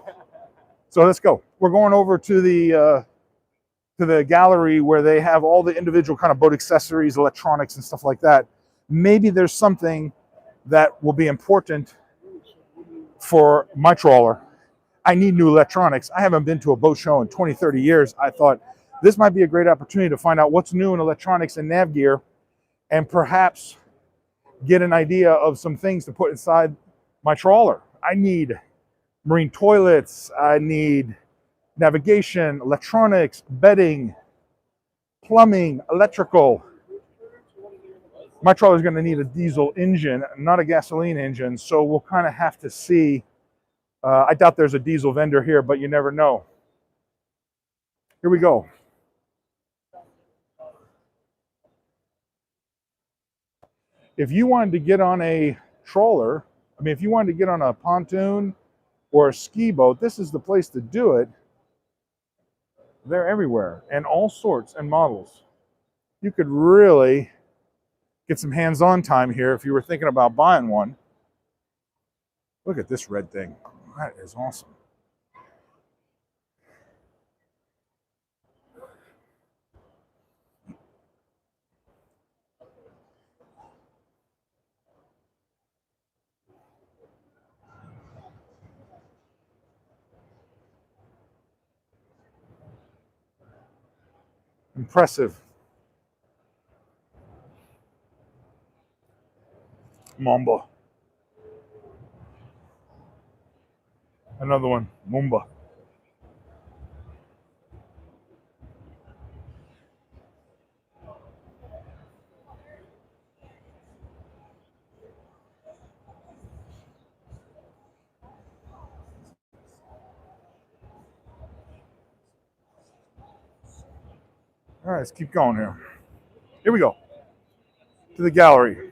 So let's go. We're going over to the gallery where they have all the individual kind of boat accessories, electronics, and stuff like that. Maybe there's something that will be important for my trawler. I need new electronics. I haven't been to a boat show in 20, 30 years. I thought this might be a great opportunity to find out what's new in electronics and nav gear, and perhaps get an idea of some things to put inside my trawler. I need marine toilets. I need navigation, electronics, bedding, plumbing, electrical. My trawler is going to need a diesel engine, not a gasoline engine, so we'll kind of have to see. I doubt there's a diesel vendor here, but you never know. Here we go. If you wanted to get on a trawler, if you wanted to get on a pontoon or a ski boat, this is the place to do it. They're everywhere, and all sorts and models. You could really get some hands-on time here if you were thinking about buying one. Look at this red thing. That is awesome. Impressive. Mamba. Another one. Mumba. All right, let's keep going here. Here we go. To the gallery.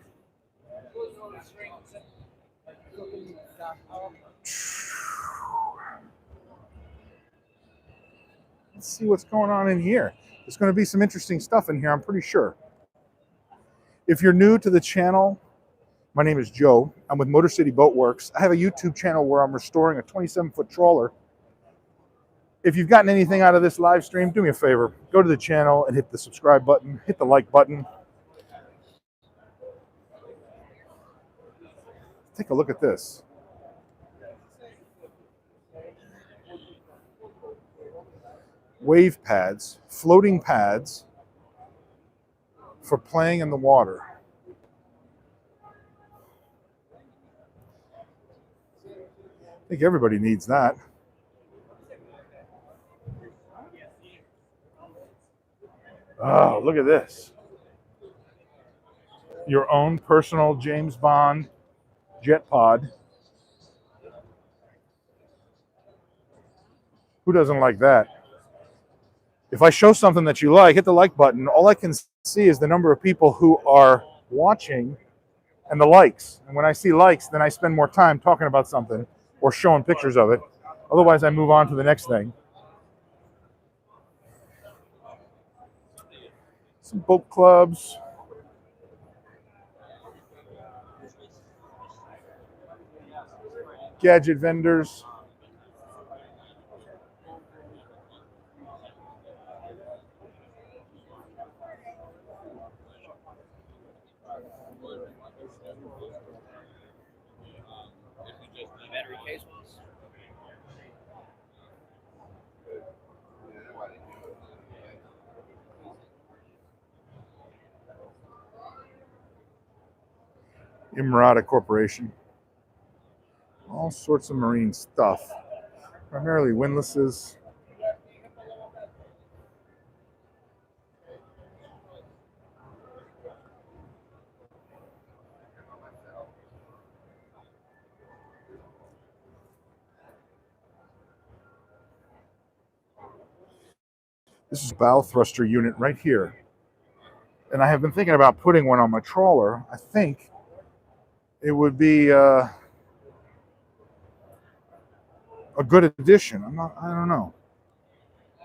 Let's see what's going on in here. There's going to be some interesting stuff in here, I'm pretty sure. If you're new to the channel, my name is Joe. I'm with MotorCity Boat Works. I have a YouTube channel where I'm restoring a 27-foot trawler. If you've gotten anything out of this live stream, do me a favor. Go to the channel and hit the subscribe button, hit the like button. Take a look at this. Wave pads, floating pads for playing in the water. I think everybody needs that. Oh, look at this. Your own personal James Bond jet pod. Who doesn't like that? If I show something that you like, hit the like button. All I can see is the number of people who are watching and the likes. And when I see likes, then I spend more time talking about something or showing pictures of it. Otherwise, I move on to the next thing. Some boat clubs. Gadget vendors. Battery casements. Imrata Corporation. All sorts of marine stuff. Primarily windlasses. This is a bow thruster unit right here. And I have been thinking about putting one on my trawler. I think it would be a good addition. I don't know.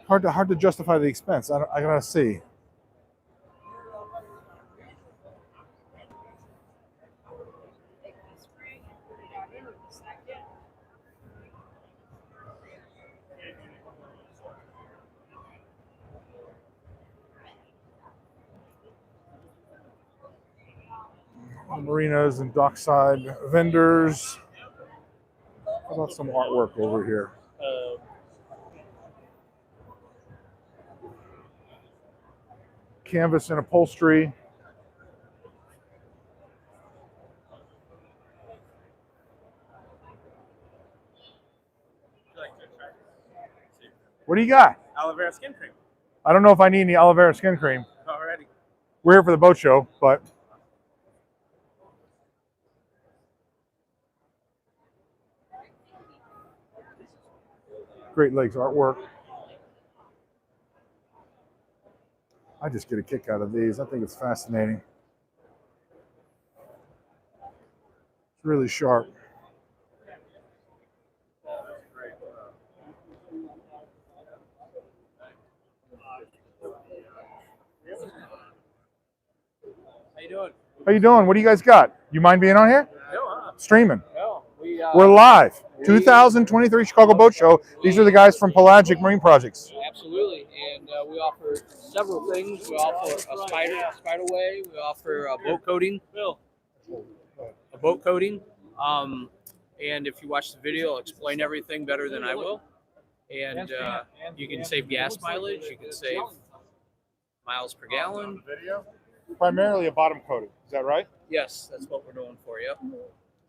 Hard to justify the expense. I gotta see. Marinas and dockside vendors. How about some artwork over here? Canvas and upholstery. What do you got? Aloe vera skin cream. I don't know if I need any aloe vera skin cream. Already. We're here for the boat show, but Great Lakes artwork. I just get a kick out of these. I think it's fascinating. It's really sharp. How you doing? How you doing? What do you guys got? You mind being on here? No, Streaming. no. We're live. 2023 Chicago Boat Show. These are the guys from Pelagic Marine Projects. Absolutely, and we offer several things. We offer a spiderway. We offer a boat coating. And if you watch the video, I'll explain everything better than I will. And you can save gas mileage. You can save miles per gallon. Video. Primarily a bottom coating. Is that right? Yes, that's what we're doing for you.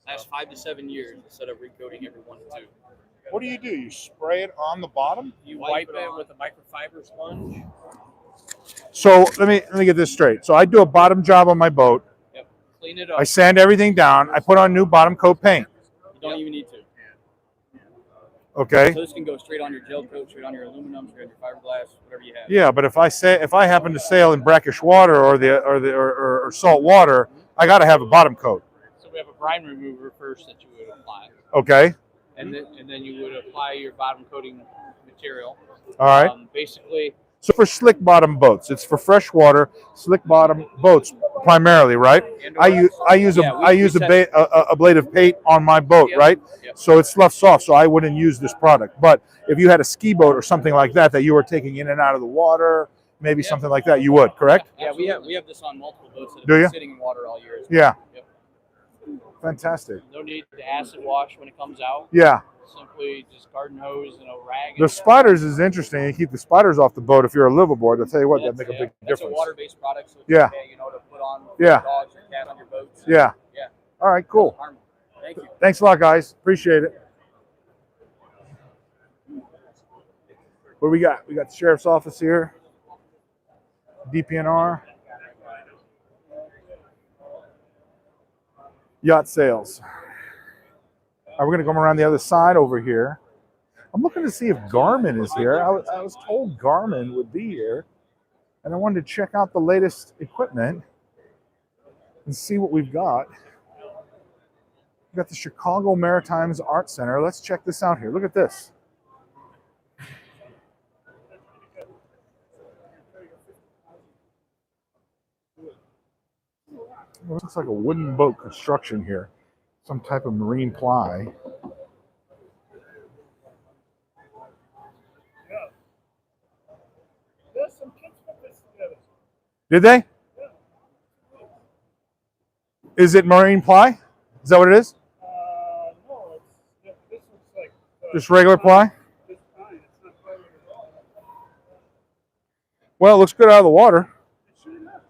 Last 5 to 7 years instead of recoating every 1 to 2. What do? You spray it on the bottom? You wipe it with a microfiber sponge. So let me get this straight. So I do a bottom job on my boat. Yep. Clean it up. I sand everything down. I put on new bottom coat paint. You don't even need to. Okay. So this can go straight on your gel coat, straight on your aluminum, straight on your fiberglass, whatever you have. Yeah, but if I happen to sail in brackish water or salt water, I got to have a bottom coat. So we have a brine remover first that you would apply, Okay. and then you would apply your bottom coating material. All right. Basically, So for slick bottom boats, it's for freshwater slick bottom boats primarily, right? I use a blade of paint on my boat, right? Yep. So it sloughs off, so I wouldn't use this product. But if you had a ski boat or something like that you were taking in and out of the water, maybe something like that, you would, correct? Yeah, we have this on multiple boats that have Do you? been sitting in water all year. Yeah. Yep. Fantastic. No need to acid wash when it comes out. Yeah. Simply just garden hose and a rag. The spiders is interesting. You keep the spiders off the boat if you're a liveaboard. I'll tell you what, that make a big That's difference. a water-based product, so it's Yeah. okay, to put on Yeah. dogs or cat on your boats. Yeah. Yeah. All right, cool. Thank you. Thanks a lot, guys. Appreciate it. What do we got? We got the sheriff's office here. DPNR. Yacht sales. All right, we're going to come around the other side over here. I'm looking to see if Garmin is here. I was told Garmin would be here. And I wanted to check out the latest equipment and see what we've got. We've got the Chicago Maritimes Art Center. Let's check this out here. Look at this. It looks like a wooden boat construction here. Some type of marine ply. There's some kids put this together. Did they? Is it marine ply? Is that what it is? No, this looks like Just regular ply? this pine. It's not plywood at all. Well, it looks good out of the water. It sure does.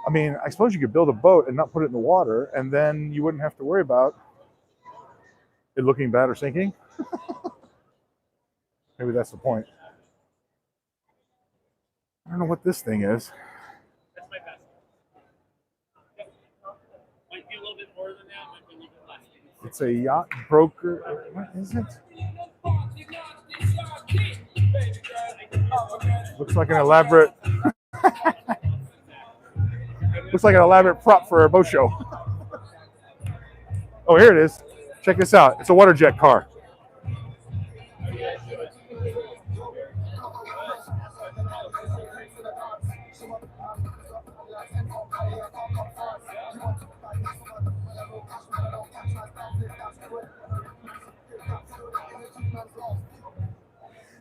I mean, I suppose you could build a boat and not put it in the water, and then you wouldn't have to worry about it looking bad or sinking. Maybe that's the point. I don't know what this thing is. That's my best. Yep. Might be a little bit more than that, might be a little bit less. It's a yacht broker. What is it? Looks like an elaborate. Looks like an elaborate prop for a boat show. Oh, here it is. Check this out. It's a water jet car.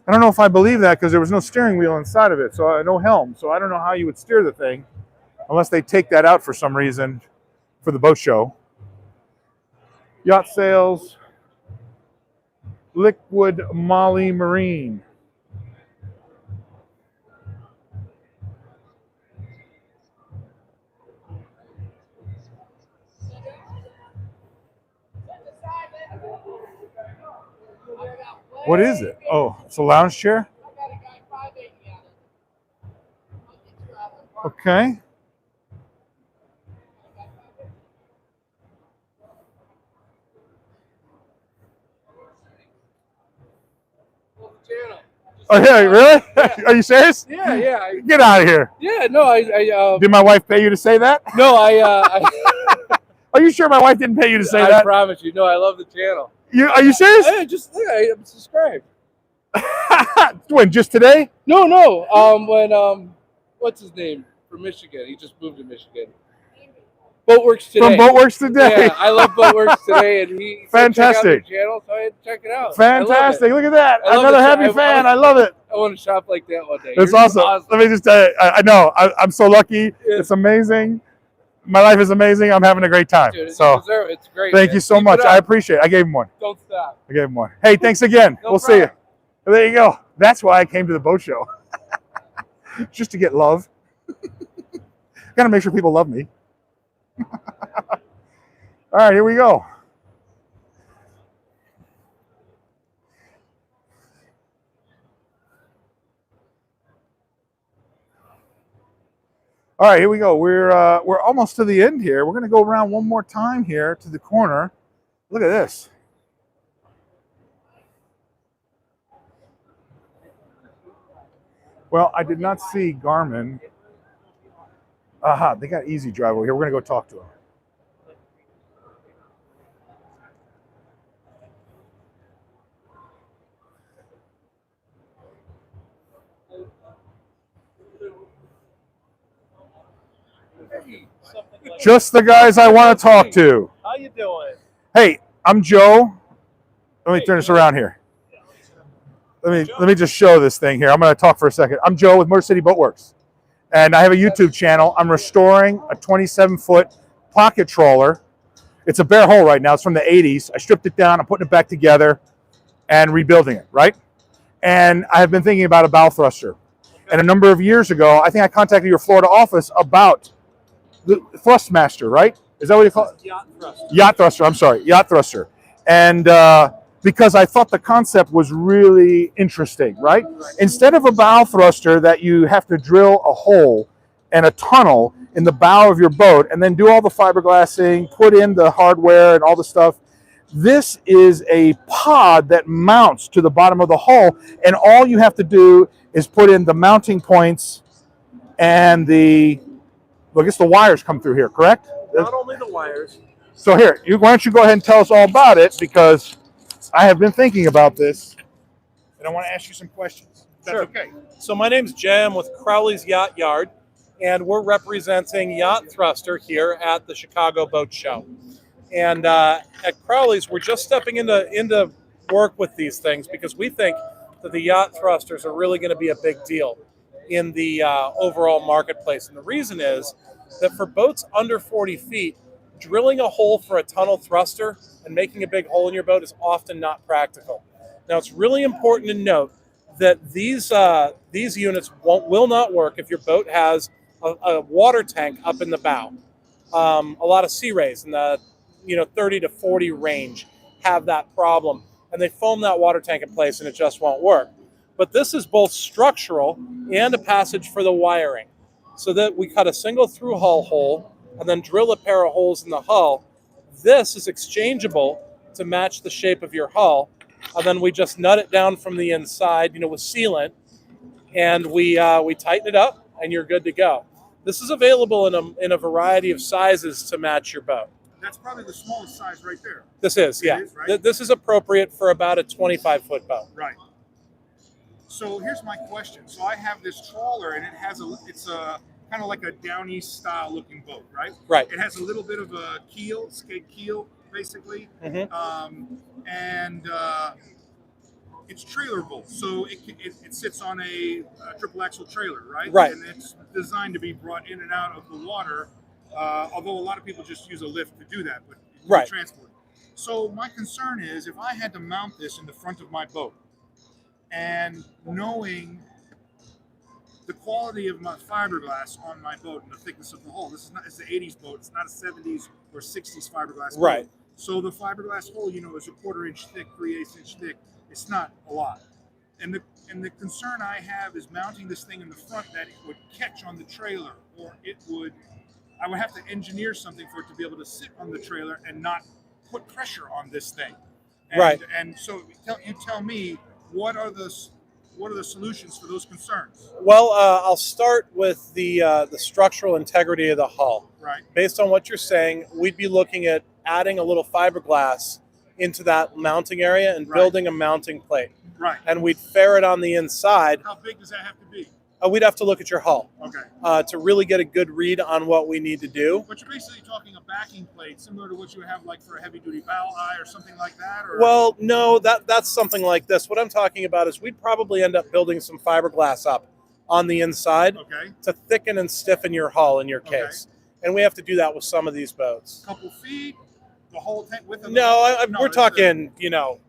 I don't know if I believe that because there was no steering wheel inside of it, so no helm. So I don't know how you would steer the thing unless they take that out for some reason for the boat show. Yacht sales, Liquid Molly Marine. What is it? Oh, it's a lounge chair? Okay. Oh yeah, really? Yeah. Are you serious? Yeah, yeah. Get out of here. Yeah, no, Did my wife pay you to say that? no, Are you sure my wife didn't pay you to say I that? promise you. No, I love the channel. Are you serious? Hey, just look, I'm subscribed. When, just today? No, when what's his name from Michigan? He just moved to Michigan. Boatworks today. From Boatworks Today. Yeah, I love Boatworks Today, and he said check out Fantastic. their channel, so I had to check it out. Fantastic. Look at that. I love Another it. happy fan. I love it. I want to shop like that one day. It's Yours is awesome. Let me just tell you, I know. I'm so lucky. It's amazing. My life is amazing. I'm having a great time. Dude, So you deserve it. It's great. thank man. you so Keep much. it I up. appreciate it. I gave him one. Don't stop. I gave him one. Hey, thanks again. No We'll see you. problem. There you go. That's why I came to the boat show. Just to get love. Gotta make sure people love me. All right, here we go. All right, here we go. We're almost to the end here. We're gonna go around one more time here to the corner. Look at this. Well, I did not see Garmin. Aha, they got Easy Drive over here. We're gonna go talk to them. Just the guys I want to talk to. How you doing? Hey, I'm Joe. Let me turn this around here. Let me just show this thing here. I'm going to talk for a second. I'm Joe with MotorCity Boatworks, and I have a YouTube channel. I'm restoring a 27-foot pocket trawler. It's a bare hull right now. It's from the 80s. I stripped it down. I'm putting it back together and rebuilding it, right? And I have been thinking about a bow thruster. And a number of years ago, I think I contacted your Florida office about the Thrustmaster, right? Is that what you call it? Yacht thruster. Yacht thruster, I'm sorry, yacht thruster. And because I thought the concept was really interesting, right? Instead of a bow thruster that you have to drill a hole and a tunnel in the bow of your boat and then do all the fiberglassing, put in the hardware and all the stuff, this is a pod that mounts to the bottom of the hull, and all you have to do is put in the mounting points and well, I guess the wires come through here, correct? Not only the wires. So here, why don't you go ahead and tell us all about it, because I have been thinking about this, and I want to ask you some questions. That's Sure. okay. So my name's Jim with Crowley's Yacht Yard, and we're representing Yacht Thruster here at the Chicago Boat Show. And at Crowley's, we're just stepping into work with these things because we think that the yacht thrusters are really going to be a big deal in the overall marketplace. And the reason is that for boats under 40 feet, drilling a hole for a tunnel thruster and making a big hole in your boat is often not practical. Now, it's really important to note that these units will not work if your boat has a water tank up in the bow. A lot of Sea Rays in the 30 to 40 range have that problem, and they foam that water tank in place and it just won't work. But this is both structural and a passage for the wiring, so that we cut a single through hull hole and then drill a pair of holes in the hull. This is exchangeable to match the shape of your hull, and then we just nut it down from the inside, with sealant, and we tighten it up, and you're good to go. This is available in a variety of sizes to match your boat. That's probably the smallest size right there. This is, yeah. It is, right? This is appropriate for about a 25-foot boat. Right. So here's my question. So I have this trawler, and it's a kind of like a down east style looking boat, right? Right. It has a little bit of a keel, skate keel, basically, and it's trailerable. So it sits on a triple axle trailer, right? Right. And it's designed to be brought in and out of the water. Although a lot of people just use a lift to do that, but Right. transport. So my concern is if I had to mount this in the front of my boat, and knowing the quality of my fiberglass on my boat and the thickness of the hull, it's the 80s boat, it's not a 70s or 60s fiberglass boat. Right. So the fiberglass hull, is a 1/4 inch thick, 3/8 inch thick. It's not a lot. And the concern I have is mounting this thing in the front that it would catch on the trailer, or I would have to engineer something for it to be able to sit on the trailer and not put pressure on this thing. And, Right. And so you tell me, what are the solutions for those concerns? Well, I'll start with the structural integrity of the hull. Right. Based on what you're saying, we'd be looking at adding a little fiberglass into that mounting area and Right. building a mounting plate. Right. And we'd ferret on the inside. How big does that have to be? We'd have to look at your hull Okay. to really get a good read on what we need to do. But you're basically talking a backing plate, similar to what you have like for a heavy duty bow eye or something like that? Or? Well, no, that's something like this. What I'm talking about is we'd probably end up building some fiberglass up on the inside Okay. to thicken and stiffen your hull in your Okay. case. and we have to do that with some of these boats. Couple feet, the whole tank with the No, no, we're it's talking, you know,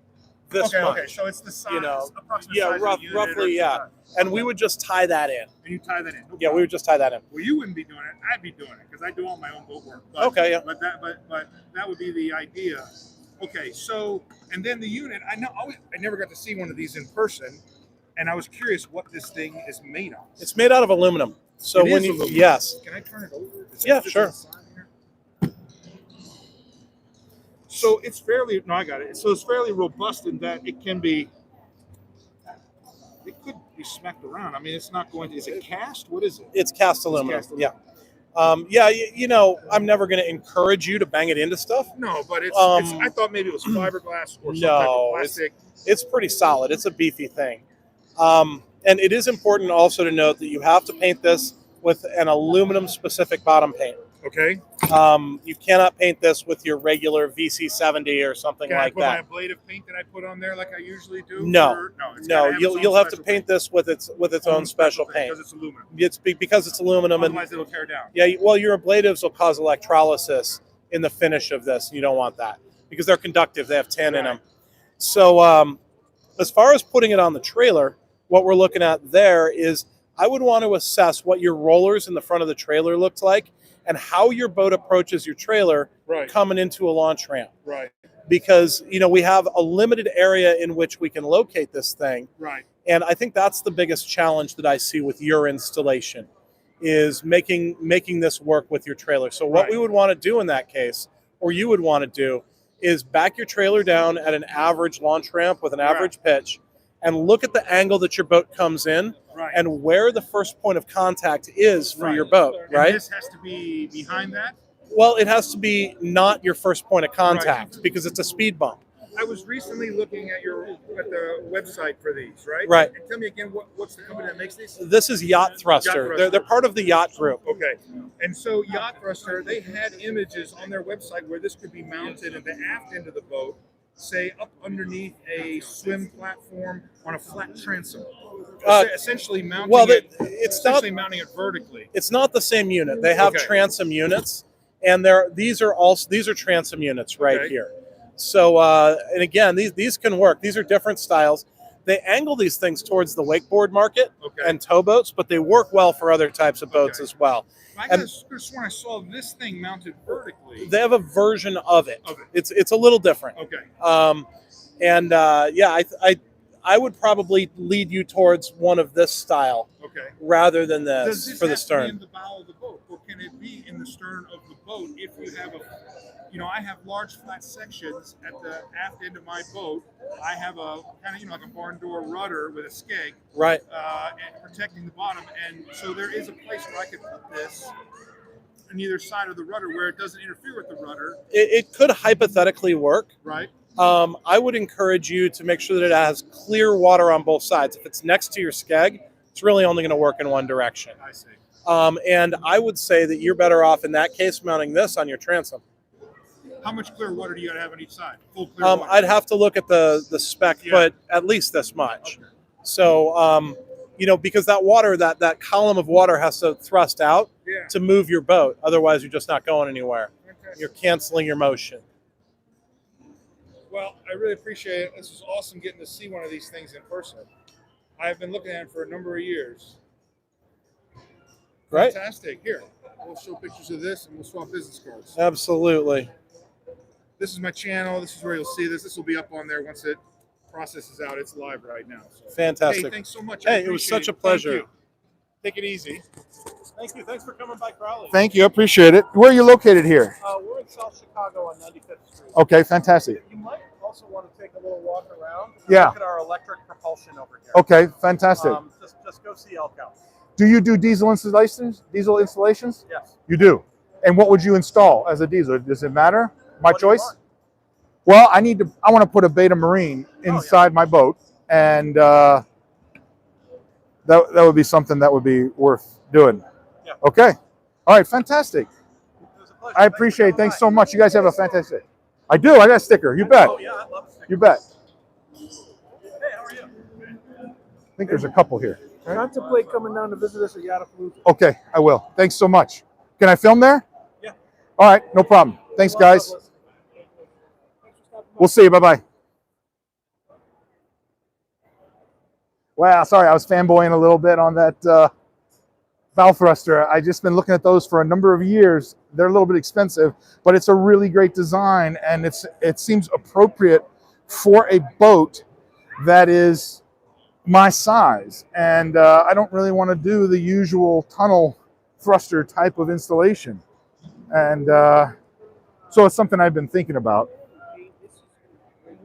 this okay, much. okay, so it's the size, You know, approximate yeah, size of the unit or roughly, yeah. something. And we would just tie that in. And you tie that in. No Yeah, we problem. would just tie that in. Well, you wouldn't be doing it. I'd be doing it because I do all my own boat work. But, Okay, yeah. But that would be the idea. Okay, so and then the unit. I never got to see one of these in person, and I was curious what this thing is made of. It's made out of aluminum. So It when is you aluminum. yes, Can I turn it over? Is Yeah, that just sure. inside here? So it's fairly. No, I got it. So it's fairly robust in that it can be. It could be smacked around. I mean, it's not going to. Is it cast? What is it? it's cast aluminum. cast aluminum. Yeah. You know, I'm never going to encourage you to bang it into stuff. No, but it's. Um, I thought maybe it was fiberglass or some type No, of plastic. It's pretty solid. It's a beefy thing. And it is important also to note that you have to paint this with an aluminum specific bottom paint. Okay. You cannot paint this with your regular VC70 or something Can like I put that. my ablative paint that I put on there like I usually do? No. Or, no, it's No, gotta have its own you'll have to special paint this with its own special thing, paint. because it's aluminum. It's because it's aluminum, and Otherwise, it'll tear down. yeah, well, your ablatives will cause electrolysis in the finish of this. You don't want that because they're conductive. They have tin in them. So as far as putting it on the trailer, what we're looking at there is I would want to assess what your rollers in the front of the trailer looked like and how your boat approaches your trailer Right. coming into a launch ramp. Right. Because, you know, we have a limited area in which we can locate this thing. Right. And I think that's the biggest challenge that I see with your installation is making this work with your trailer. So what Right. we would want to do in that case, or you would want to do, is back your trailer down at an average launch ramp with an average pitch and look at the angle that your boat comes in Right. and where the first point of contact is for Right. your boat, And right? this has to be behind that. Well, it has to be not your first point of contact because it's a speed bump. I was recently looking at the website for these, right? Right. And tell me again, what's the company that makes these? This is Yacht Thruster. Yacht Thruster. They're part of the Yacht Group. Okay. And so Yacht Thruster, they had images on their website where this could be mounted at the aft end of the boat, say up underneath a swim platform on a flat transom. Essentially mounting mounting it vertically. It's not the same unit. They have Okay. transom units, and these are transom units right Okay. here. So and again, these can work. These are different styles. They angle these things towards the wakeboard market Okay. and towboats, but they work well for other types of boats Okay. as well. I And- could have sworn I saw this thing mounted vertically. They have a version of it. Of it. It's a little different. Okay. Yeah, I would probably lead you towards one of this style Okay. rather than Does this this for the have to be stern. in the bow of the boat, or can it be in the stern of the boat if you have I have large flat sections at the aft end of my boat. I have a kind of like a barn door rudder with a skeg, Right. and protecting the bottom, and so there is a place where I could put this on either side of the rudder where it doesn't interfere with the rudder. It could hypothetically work. Right. I would encourage you to make sure that it has clear water on both sides. If it's next to your skeg, it's really only going to work in one direction. I see. And I would say that you're better off in that case mounting this on your transom. How much clear water do you got to have on each side? Full clear water. I'd have to look at the spec, Yeah. but at least this much. Okay. So, because that water, that column of water has to thrust out Yeah. to move your boat. Otherwise, you're just not going anywhere. Okay. You're canceling your motion. Well, I really appreciate it. This was awesome getting to see one of these things in person. I've been looking at it for a number of years. Right? Fantastic. Here, we'll show pictures of this and we'll swap business cards. Absolutely. This is my channel. This is where you'll see this. This will be up on there once it processes out. It's live right now. So. Fantastic. Hey, thanks so much. I Hey, it was appreciate such a it. Thank pleasure. you. Take it easy. Thank you. Thanks for coming by Crowley. Thank you. I appreciate it. Where are you located here? We're in South Chicago on 95th Street. Okay, fantastic. You might also want to take a little walk around. Yeah. Look at our electric propulsion over here. Okay, fantastic. Just go see Elko. Do you do diesel installations? Diesel installations? Yes. You do. And what would you install as a diesel? Does it matter? My What do you choice? want? Well, I want to put a Beta Marine inside my boat, and that would be something that would be worth doing. Yeah. Okay. All right, fantastic. It was a pleasure. I appreciate it. Thanks so much. You guys have a fantastic. I do. I got a sticker. You bet. Oh, yeah, I love it. You bet. Hey, how are you? I think there's a couple here. Contemplate coming down to visit us at Yachtapalooza. Okay, I will. Thanks so much. Can I film there? All right, no problem. Thanks, guys. We'll see you. Bye-bye. Wow, sorry, I was fanboying a little bit on that valve thruster. I just been looking at those for a number of years. They're a little bit expensive, but it's a really great design, and it seems appropriate for a boat that is my size. And I don't really want to do the usual tunnel thruster type of installation. And so it's something I've been thinking about.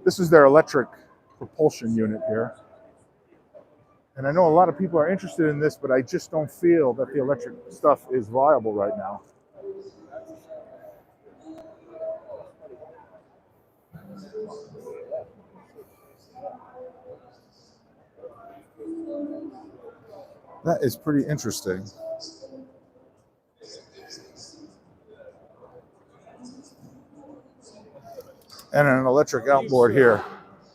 This is their electric propulsion unit here. And I know a lot of people are interested in this, but I just don't feel that the electric stuff is viable right now. That is pretty interesting. And an electric outboard here.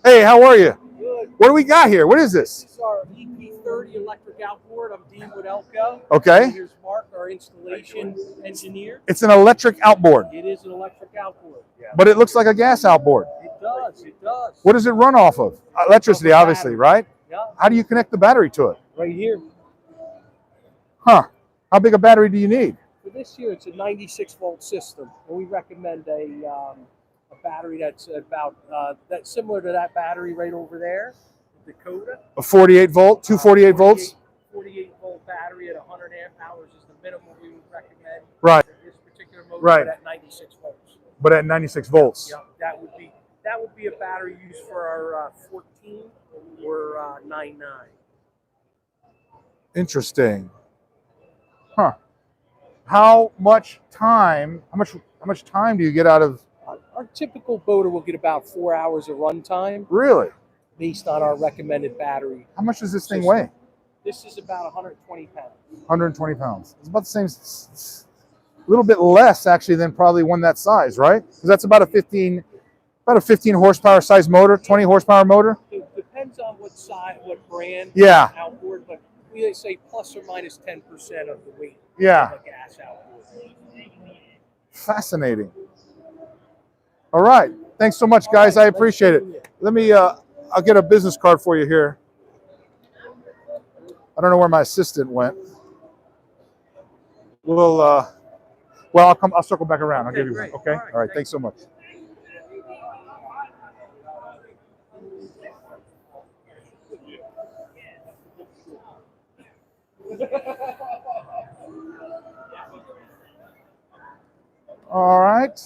Hey, how are you? Good. What do we got here? What is this? This is our EP30 electric outboard. I'm Dean with Elko. Okay. And here's Mark, our installation engineer. It's an electric outboard, It is an electric outboard. but it looks like a gas outboard. It does. It does. What does it run off of? Electricity, obviously, right? Yeah. How do you connect the battery to it? Right here. Huh. How big a battery do you need? For this year, it's a 96-volt system, and we recommend a battery that's about that's similar to that battery right over there, Dakota. A 48 volt, two 48 volts? 48-volt battery at 100 amp hours is the minimum we would recommend. Right. For this particular motor, Right. but at 96 volts. But at 96 volts. Yeah, that would be a battery used for our 14 or 9.9. Interesting. Huh. How much time do you get out of? Our typical boater will get about 4 hours of run time Really? based on our recommended battery. How much does this thing weigh? This is about 120 pounds. 120 pounds. It's about the same, a little bit less actually than probably one that size, right? Because that's about a 15 horsepower size motor, 20 horsepower motor. It depends on what size, what brand Yeah. outboard, but we say plus or minus 10% of the weight Yeah. of a gas outboard. Fascinating. All right. Thanks so much, guys. I appreciate it. Let me, I'll get a business card for you here. I don't know where my assistant went. We'll, well, I'll circle back around. I'll give you one. Okay. All right. Thanks so much. All right.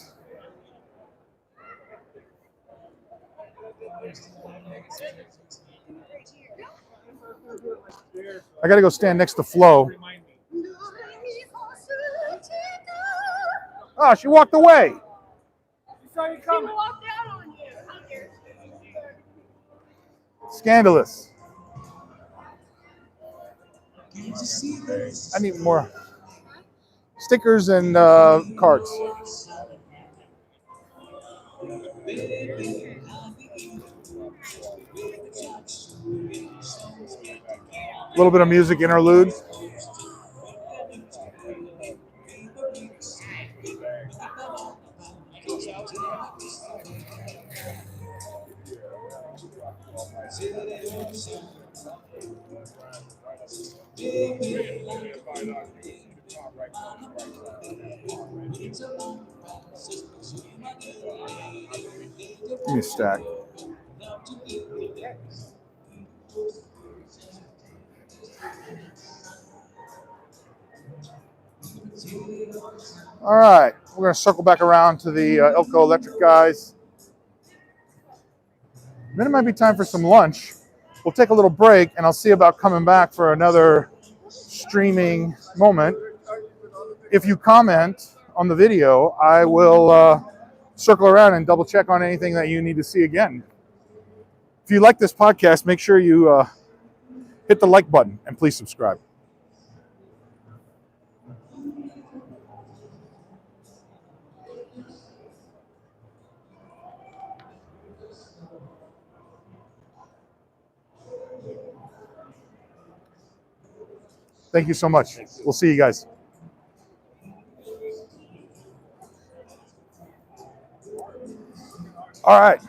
I got to go stand next to Flo. Oh, she walked away. Scandalous. I need more stickers and cards. A little bit of music interlude. Give me a stack. All right, we're going to circle back around to the Elko Electric guys. Then it might be time for some lunch. We'll take a little break, and I'll see about coming back for another streaming moment. If you comment on the video, I will circle around and double check on anything that you need to see again. If you like this podcast, make sure you hit the like button and please subscribe. Thank you so much. We'll see you guys. All right.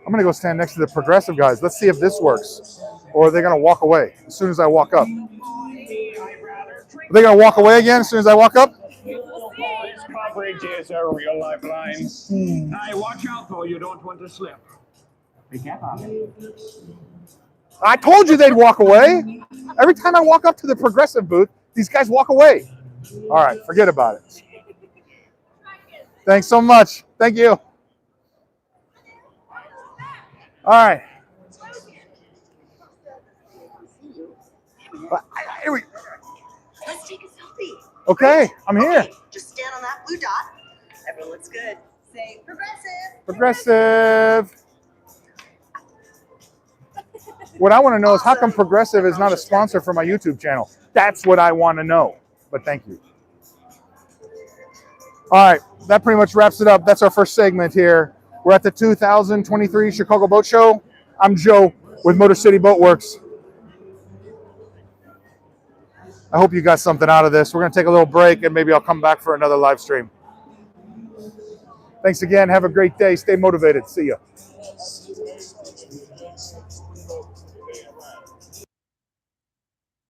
I'm going to go stand next to the Progressive guys. Let's see if this works. Or are they going to walk away as soon as I walk up? Are they going to walk away again as soon as I walk up? This coverage is a real lifeline. Hey, watch out though, you don't want to slip. Be careful. I told you they'd walk away. Every time I walk up to the Progressive booth, these guys walk away. All right, forget about it. Thanks so much. Thank you. All right. Here we. Let's take a selfie. Okay, I'm here. Just stand on that blue dot. Everyone looks good. Say progressive. Progressive. What I want to know is how come Progressive is not a sponsor for my YouTube channel? That's what I want to know. But thank you. All right, that pretty much wraps it up. That's our first segment here. We're at the 2023 Chicago Boat Show. I'm Joe with MotorCity Boat Works. I hope you got something out of this. We're going to take a little break and maybe I'll come back for another live stream. Thanks again. Have a great day. Stay motivated. See ya.